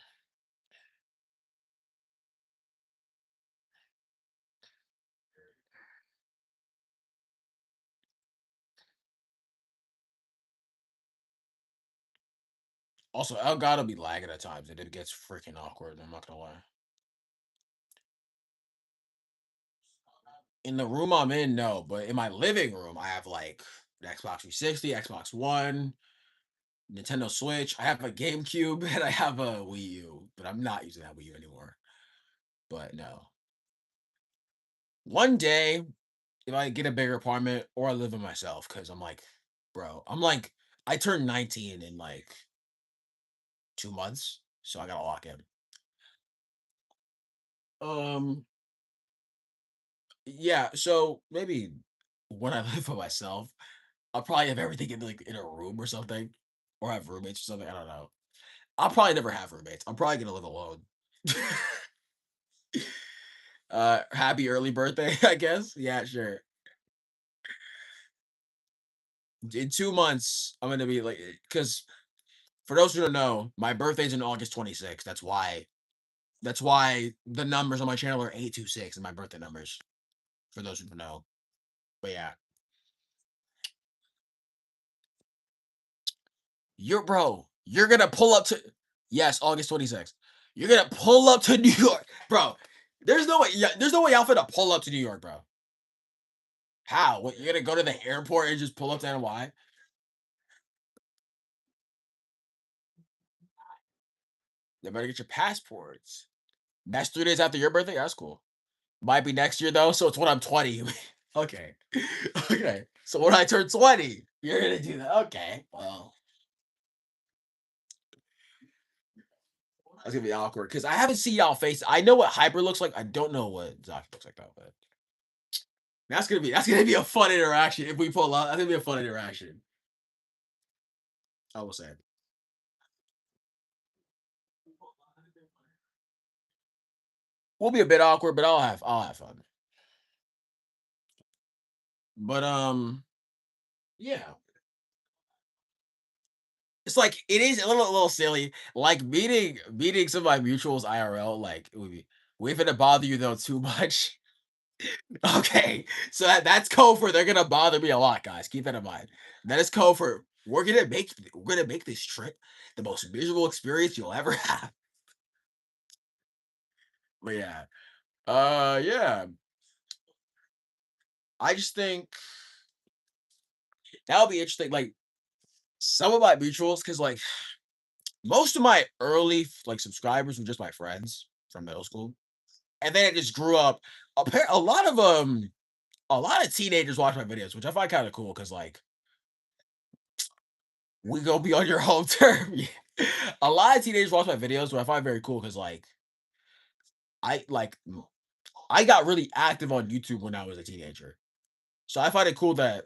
Also, Elgato be lagging at times, and it gets freaking awkward. I'm not gonna lie. In the room I'm in, no, but in my living room, I have like the Xbox 360, Xbox One, Nintendo Switch. I have a GameCube and I have a Wii U, but I'm not using that Wii U anymore. But no, one day if I get a bigger apartment or I live with myself, because I'm like, bro, I turned 19 in like 2 months, so I gotta lock in. Um, yeah, so maybe when I live by myself, I'll probably have everything in like in a room or something, or have roommates or something. I don't know. I'll probably never have roommates. I'm probably gonna live alone. Happy early birthday, I guess. Yeah, sure. In 2 months, I'm gonna be like, because for those who don't know, my birthday's in August 26th. That's why the numbers on my channel are 826 and my birthday numbers. For those who don't know, but yeah, you're gonna pull up to yes, August 26th. You're gonna pull up to New York, bro. There's no way. Yeah, there's no way y'all finna pull up to New York, bro. How? What, you're gonna go to the airport and just pull up to NY? They better get your passports. That's 3 days after your birthday. That's cool. Might be next year though, so it's when I'm 20. Okay. Okay. So when I turn 20, you're gonna do that. Okay. Well, that's gonna be awkward because I haven't seen y'all face. I know what Hyper looks like. I don't know what Zaki looks like though, but that's gonna be a fun interaction if we pull out. That's gonna be a fun interaction. I will say. We'll be a bit awkward, but I'll have fun. But yeah. It's like it is a little silly. Like meeting some of my mutuals IRL, like it would be we finna bother you though too much. Okay. So that's code for they're gonna bother me a lot, guys. Keep that in mind. That is code for we're gonna make this trip the most miserable experience you'll ever have. But yeah. Yeah. I just think that'll be interesting. Like some of my mutuals, because like most of my early like subscribers were just my friends from middle school. And then it just grew up. A lot of teenagers watch my videos, which I find kind of cool because like we go be on your home turf. Yeah. A lot of teenagers watch my videos, which I find very cool because like I like I got really active on YouTube when I was a teenager. So I find it cool that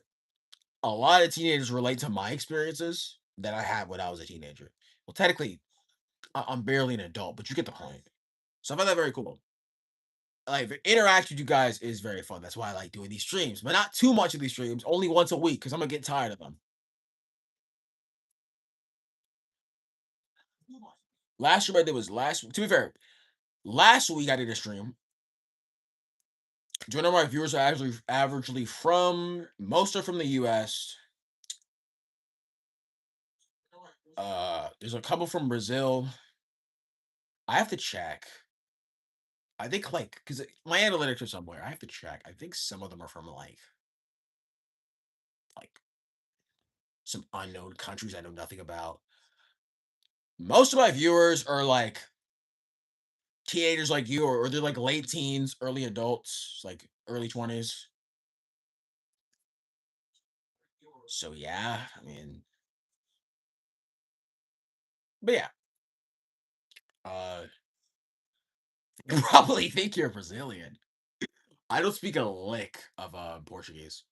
a lot of teenagers relate to my experiences that I had when I was a teenager. Well, technically, I'm barely an adult, but you get the point. So I find that very cool. Like the interaction with you guys is very fun. That's why I like doing these streams, but not too much of these streams. Only once a week because I'm gonna get tired of them. Last stream I did was last. To be fair, last week I did a stream. Do you know my viewers are actually averagely from most are from the US. There's a couple from Brazil. I have to check. I think like because my analytics are somewhere. I have to check. I think some of them are from like some unknown countries I know nothing about. Most of my viewers are like teenagers like you, or they're like late teens, early adults, like early 20s. So yeah, I mean, but yeah, uh, you probably think you're Brazilian. I don't speak a lick of Portuguese.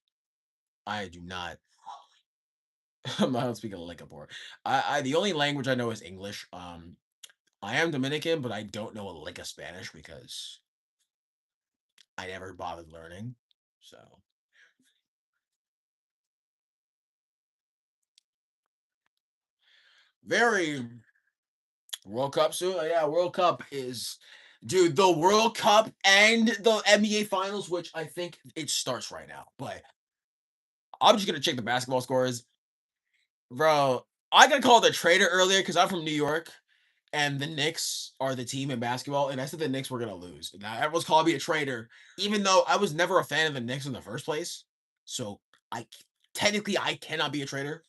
I do not. I don't speak a lick of Portuguese. I the only language I know is English. I am Dominican, but I don't know a lick of Spanish because I never bothered learning. So very World Cup soon. Yeah, World Cup is, dude. The World Cup and the NBA Finals, which I think it starts right now. But I'm just gonna check the basketball scores, bro. I got called a traitor earlier because I'm from New York, and the Knicks are the team in basketball, and I said the Knicks were gonna lose. Now everyone's calling me a traitor, even though I was never a fan of the Knicks in the first place. So I technically I cannot be a traitor.